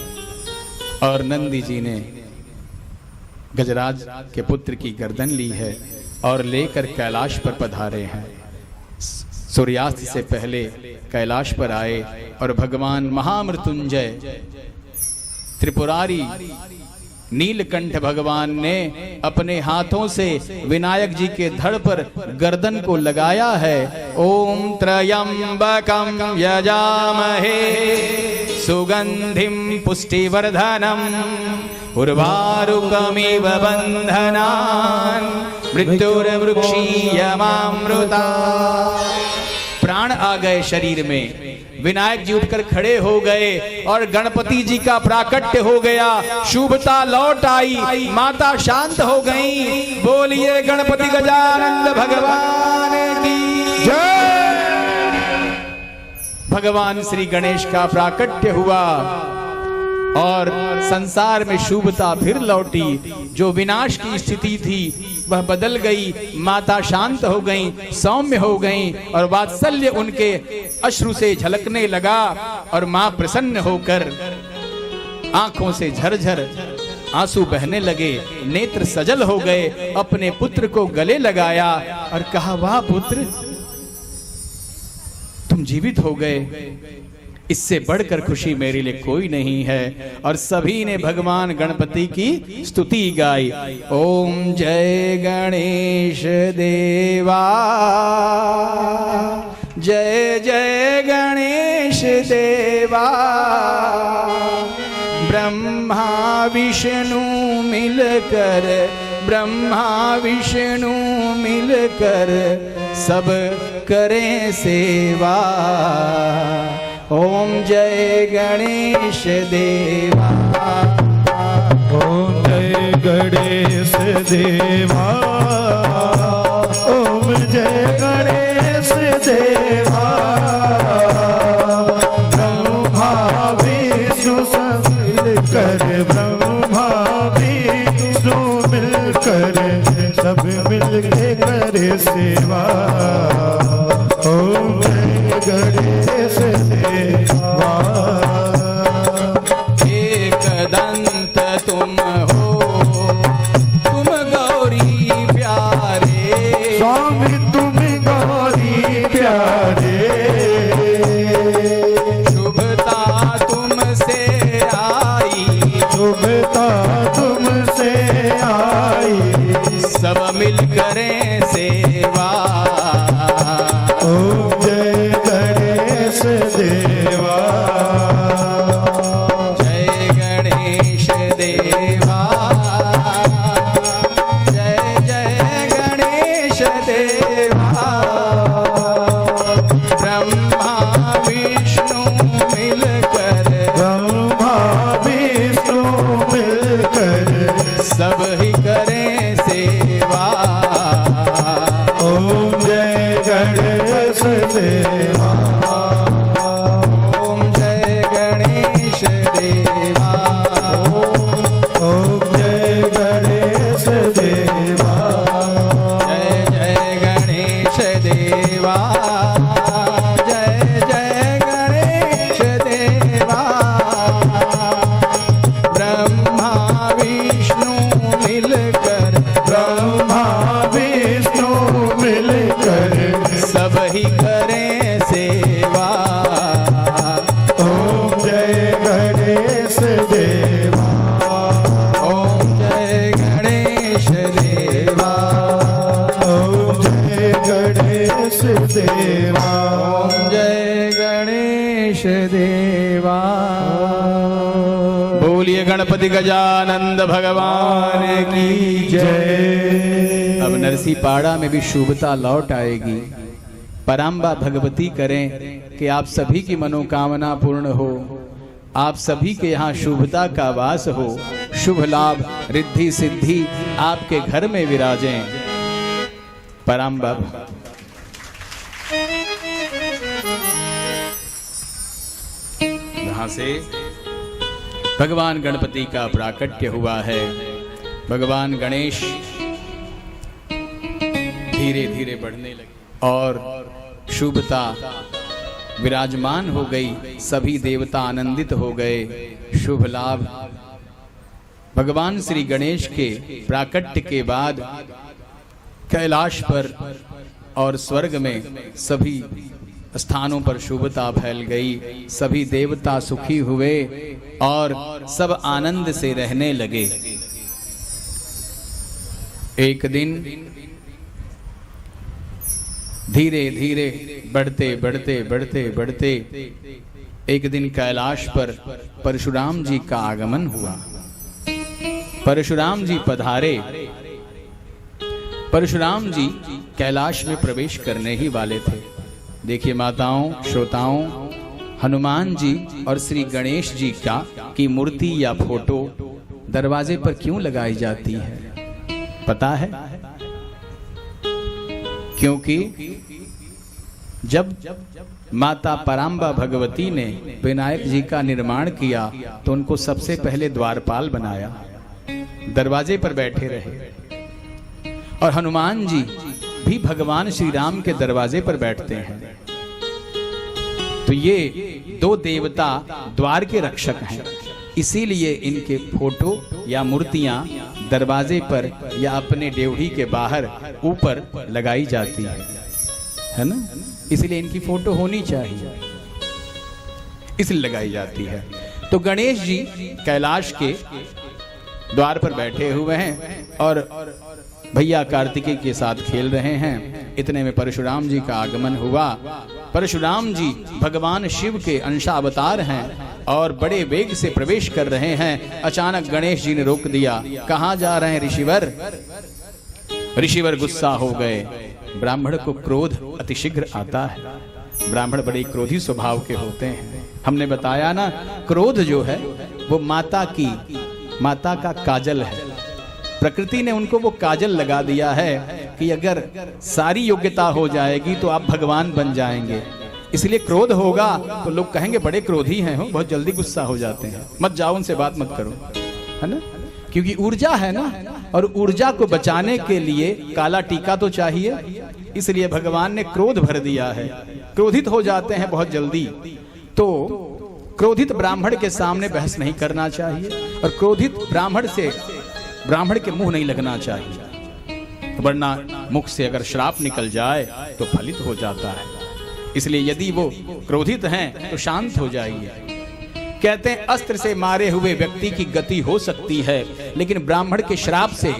और नंदी जी ने गजराज के पुत्र की गर्दन ली है और लेकर कैलाश पर पधारे हैं। सूर्यास्त से पहले कैलाश पर आए और भगवान महामृत्युंजय त्रिपुरारी नीलकंठ भगवान ने अपने हाथों से विनायक जी के धड़ पर गर्दन को लगाया है। ओम त्रयंबकं यजामहे सुगंधिं पुष्टिवर्धनम उर्वारुकमिव बंधनान् मृत्युर्वृक्षीयमामृता। प्राण आ गए शरीर में। विनायक जी उठकर खड़े हो गए और गणपति जी का प्राकट्य हो गया। शुभता लौट आई, माता शांत हो गई। बोलिए गणपति गजानन भगवान की जय। भगवान श्री गणेश का प्राकट्य हुआ और संसार में शुभता फिर लौटी। जो विनाश की स्थिति थी वह बदल गई। माता शांत हो गई, सौम्य हो गई और वात्सल्य उनके अश्रु से झलकने लगा। और मां प्रसन्न होकर आंखों से झरझर आंसू बहने लगे, नेत्र सजल हो गए, अपने पुत्र को गले लगाया और कहा, वाह पुत्र, तुम जीवित हो गए, इससे बढ़कर खुशी मेरे लिए कोई नहीं है। और सभी ने भगवान गणपति की स्तुति गाई। ओम जय गणेश देवा, जय जय गणेश देवा, ब्रह्मा विष्णु मिलकर, ब्रह्मा विष्णु मिलकर सब करें सेवा। ओम जय गणेश देवा, ओम जय गणेश देवा, ओम जय गणेश देवा, ब्रह्मा विष्णु सब मिलकर, ब्रह्मा विष्णु मिलकर सब मिलके करे सेवा। ओम जय गणेश देवा, एक दंत तुम हो, तुम गौरी प्यारे, स्वामी तुम गौरी प्यारे, शुभता तुमसे आई, शुभता तुमसे आई, सब मिल करें सेवा। ओम जय गणेश देवा, जय गणेश देवा, जय जय गणेश देवा, ब्रह्मा विष्णु मिलकर, ब्रह्मा विष्णु मिलकर सब ही करें सेवा। ओम जय गणेश देवा, ओम जय गणेश देवा, ओम जय गणेश देवा, जय जय गणेश देवा, जय जय गणेश देवा, ब्रह्मा विष्णु मिलकर, ब्रह्मा विष्णु मिलकर सब ही करें सेवा। ओम जय गणेश देवा, ओम जय गणेश देवा, ओम जय गणेश देवा, ओम जय गणेश देवा। बोलिए गणपति गजानंद भगवान की जय। अब नरसीपाड़ा में भी शुभता लौट आएगी। पराम्बा भगवती करें कि आप सभी की मनोकामना पूर्ण हो, आप सभी के यहाँ शुभता का वास हो, शुभ लाभ रिद्धि सिद्धि आपके घर में विराजें। पराम्बा यहाँ से भगवान गणपति का प्राकट्य हुआ है। भगवान गणेश धीरे धीरे बढ़ने लगे और शुभता विराजमान हो गई। सभी देवता आनंदित हो गए। शुभ लाभ भगवान श्री गणेश के प्राकट्य के बाद कैलाश पर और स्वर्ग में सभी स्थानों पर शुभता फैल गई। सभी देवता सुखी हुए और सब आनंद से रहने लगे। एक दिन धीरे धीरे बढ़ते बढ़ते बढ़ते बढ़ते एक दिन कैलाश पर परशुराम जी का आगमन हुआ। परशुराम जी पधारे। परशुराम जी कैलाश में प्रवेश करने ही वाले थे। देखिए माताओं, श्रोताओं, हनुमान जी और श्री गणेश जी की मूर्ति या फोटो दरवाजे पर क्यों लगाई जाती है पता है? क्योंकि जब माता पराम्बा भगवती ने विनायक जी का निर्माण किया तो उनको सबसे पहले द्वारपाल बनाया, दरवाजे पर बैठे रहे। और हनुमान जी भी भगवान श्री राम के दरवाजे पर बैठते हैं। तो ये दो देवता द्वार के रक्षक हैं। इसीलिए इनके फोटो या मूर्तियां दरवाजे पर या अपने ड्योढ़ी के बाहर ऊपर लगाई जाती है ना। इसलिए इनकी फोटो होनी चाहिए, इसलिए लगाई जाती है। तो गणेश जी कैलाश के द्वार पर बैठे हुए हैं और भैया कार्तिकेय के साथ खेल रहे हैं। इतने में परशुराम जी का आगमन हुआ। परशुराम जी भगवान शिव के अंशावतार हैं और बड़े वेग से प्रवेश कर रहे हैं। अचानक गणेश जी ने रोक दिया। कहाँ जा रहे हैं ऋषिवर? ऋषिवर गुस्सा हो गए। ब्राह्मण को क्रोध अतिशीघ्र आता है। ब्राह्मण बड़े क्रोधी स्वभाव के होते हैं। हमने बताया ना, क्रोध जो है वो माता का काजल है। प्रकृति ने उनको वो काजल लगा दिया है कि अगर सारी योग्यता हो जाएगी तो आप भगवान बन जाएंगे। इसलिए क्रोध होगा तो लोग कहेंगे बड़े क्रोधी हैं, हो बहुत जल्दी गुस्सा हो जाते हैं, मत जाओ उनसे बात मत करो, है ना। क्योंकि ऊर्जा है ना, और ऊर्जा को बचाने के लिए काला टीका तो चाहिए। इसलिए भगवान ने क्रोध भर दिया है। क्रोधित हो जाते हैं बहुत जल्दी। तो क्रोधित ब्राह्मण के सामने बहस नहीं करना चाहिए और क्रोधित ब्राह्मण के मुंह नहीं लगना चाहिए, वरना मुख से अगर श्राप निकल जाए तो फलित हो जाता है। इसलिए यदि वो क्रोधित हैं तो शांत हो जाइए। कहते हैं अस्त्र से मारे हुए व्यक्ति की गति हो सकती है, लेकिन ब्राह्मण के श्राप से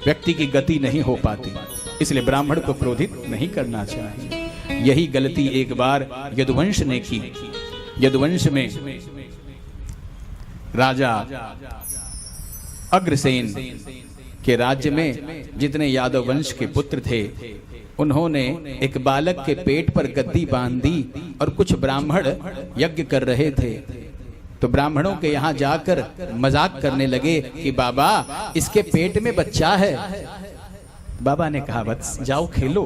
व्यक्ति की गति नहीं हो पाती। इसलिए ब्राह्मण को क्रोधित नहीं करना चाहिए। यही गलती एक बार यदुवंश ने की। यदुवंश में राजा अग्रसेन के राज्य में जितने यादव वंश के पुत्र थे, उन्होंने एक बालक के पेट पर गद्दी बांध दी और कुछ ब्राह्मण यज्ञ कर रहे थे। तो ब्राह्मणों के यहाँ जाकर मजाक करने लगे कि बाबा इसके पेट में बच्चा है। बाबा ने कहा बस जाओ खेलो।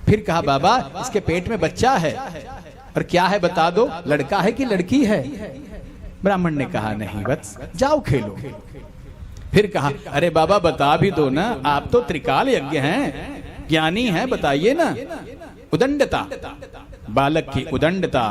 फिर कहा बाबा इसके पेट में बच्चा है, और क्या है बता दो, लड़का है कि लड़की है? ब्राह्मण ने कहा नहीं बस जाओ खेलो। फिर कहा अरे बाबा बता भी दो ना, आप तो त्रिकाल यज्ञ हैं, ज्ञानी हैं, बताइए ना। उदंडता, बालक की उदंडता।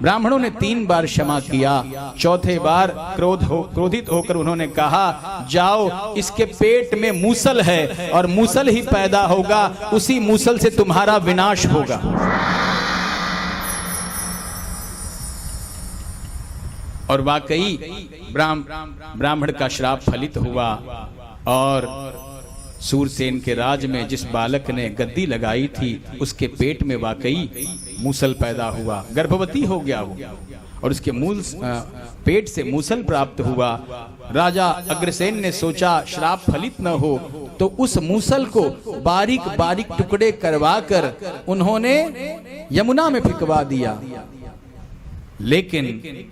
ब्राह्मणों ने 3 बार क्षमा किया। चौथे बार क्रोधित होकर उन्होंने कहा जाओ इसके पेट में मूसल है और मूसल ही पैदा होगा, उसी मूसल से तुम्हारा विनाश होगा। और वाकई ब्राह्मण का श्राप फलित हुआ और सूरसेन के राज में जिस बालक ने गद्दी लगाई थी उसके पेट में वाकई मूसल पैदा हुआ, गर्भवती हो गया वो, और उसके पेट से मूसल प्राप्त हुआ। राजा अग्रसेन ने सोचा श्राप फलित न हो, तो उस मूसल को बारीक बारीक टुकड़े करवाकर उन्होंने यमुना में फेंकवा दिया। लेकिन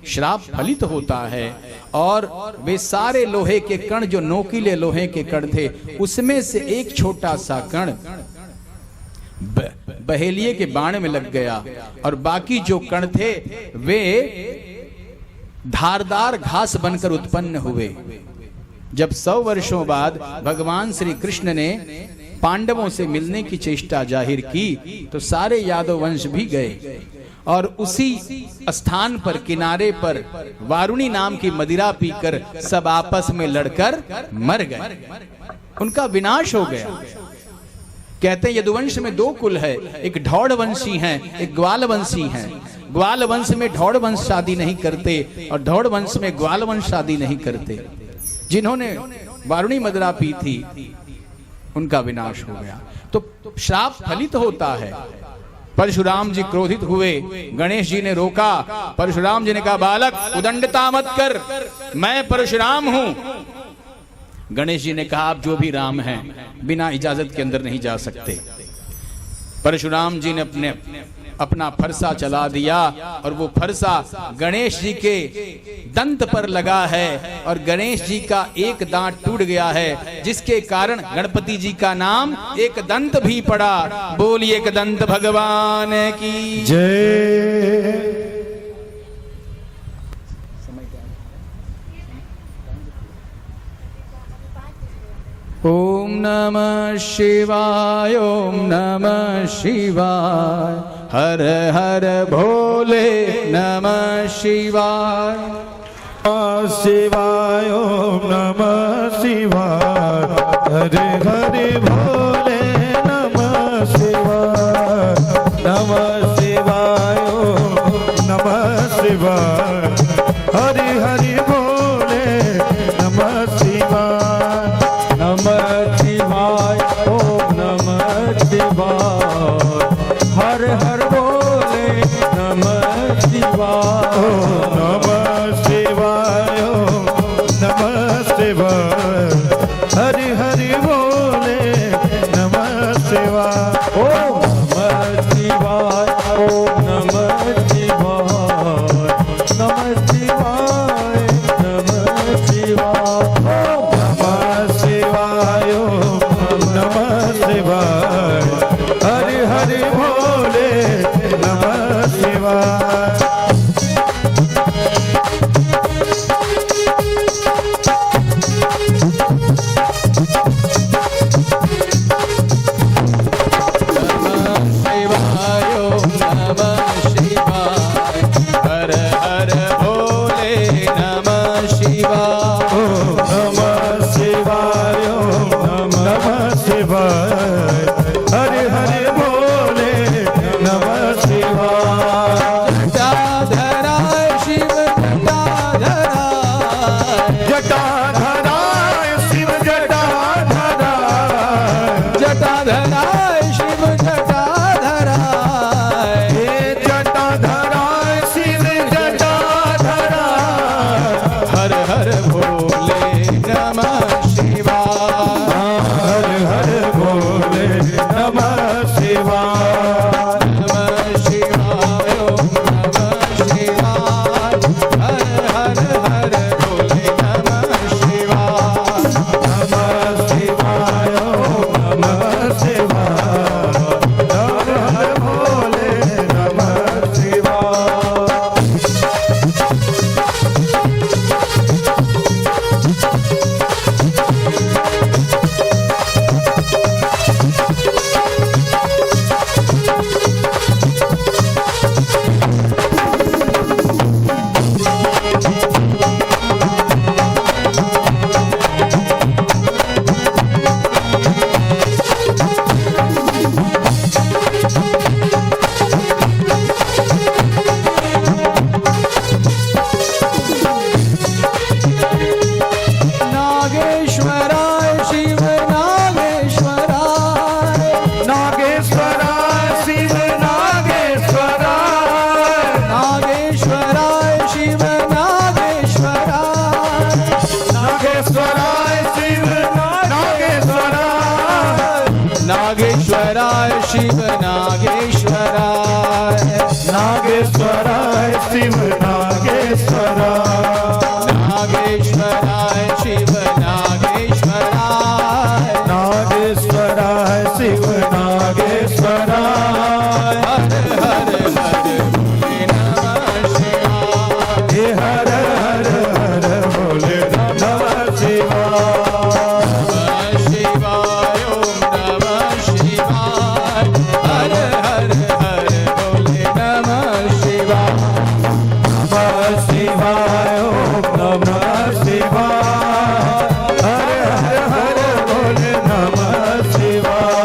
श्राप फलित होता है और वे सारे लोहे के कण, जो नोकीले लोहे के कण थे, उसमें से एक छोटा सा कण बहेलिए के बाण में लग गया और बाकी जो कण थे वे धारदार घास बनकर उत्पन्न हुए। जब 100 वर्षों बाद भगवान श्री कृष्ण ने पांडवों से मिलने की चेष्टा जाहिर की तो सारे यादव वंश भी गए और उसी स्थान पर किनारे पर वारुणी नाम की मदिरा पीकर सब आपस में लड़कर मर गए, उनका विनाश हो गया। कहते हैं यदुवंश में 2 कुल है, एक ढौड़ वंशी हैं, एक ग्वाल वंशी हैं। ग्वाल वंश में ढौड़ वंश शादी नहीं करते और ढौड़ वंश में ग्वाल वंश शादी नहीं करते। जिन्होंने वारुणी मदिरा पी थी उनका विनाश हो गया। तो श्राप फलित होता है। परशुराम जी क्रोधित हुए, गणेश जी ने रोका। परशुराम जी ने कहा बालक उदंडता मत कर, मैं परशुराम हूं। गणेश जी ने कहा आप जो भी राम हैं बिना इजाजत के अंदर नहीं जा सकते। परशुराम जी ने अपना फरसा चला दिया और वो फरसा गणेश जी के दंत पर लगा है और गणेश जी का एक दांत टूट गया है, जिसके कारण गणपति जी का नाम एक दंत भी पड़ा। बोलिए एक दंत भगवान की जय। ओम नमः शिवाय, ओम नमः शिवाय, हर हर भोले नमः शिवाय। शिवाय ओम नमः शिवाय हरे हरे भोले नमः शिवाय नमः शिवाय ओम नमः शिवाय हरे हरे भोले नमः शिवाय नमः शिवाय ओम नमः शिवाय हर हर बोले नमः शिवाय ओम नमः शिवाय ओम नमः शिवाय हरि हरि बोले नमः शिवाय ओम नमः शिवाय ओम नमः शिवाय नमः शिवाय नमः शिवाय नमः शिवाय ओम नमः शिवाय हरि हरि भोले नमः शिवाय शिवाय ओम नमः शिवाय हर हर भोले नमः शिवाय ओम नमः शिवाय ओम नमः शिवाय हरि हरि भोले नमः शिवाय जटाधराय शिव जटाधराय जटाधराय शिव जटाधराय जटाधराय शिव जटाधराय हे जटाधराय शिव जटाधराय हर हर भोले नमः शिवाय हर हर भोले नमः शिवाय नमः शिवाय ओम नमः शिवाय हर हर हर भोले नमः शिवाय नमः शिवाय ओम नमः शिवाय हर हर भोले नमः शिवाय नागेश्वराय शिव नागेश्वराय नागेश्वराय शिव नागेश्वराय नागेश्वराय शिव नागेश्वराय नागेश्वराय शिव नागेश्वराय नागेश्वराय शिव नागेश्वराय नागेश्वराय शिव नागेश्वराय नागेश्वराय शिव नागेश्वराय नागेश्वराय शिव नागेश्वराय हर हर हर भोले नमः शिवाय हे हर हर हर भोले नमः शिवाय नमः शिवाय ओम नमः शिवाय हर हर हर भोले नमः शिवाय नमः शिवाय ओम नमः शिवाय हर हर हर भोले नमः शिवाय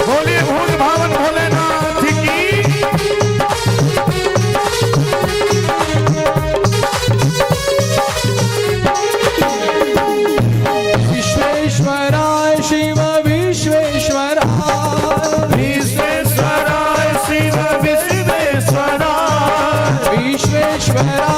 बोलिए भूत भावन भोलेनाथ की विश्वेश्वराय शिव विश्वेश्वराय विश्वेश्वराय शिव विश्वेश्वराय विश्वेश्वराय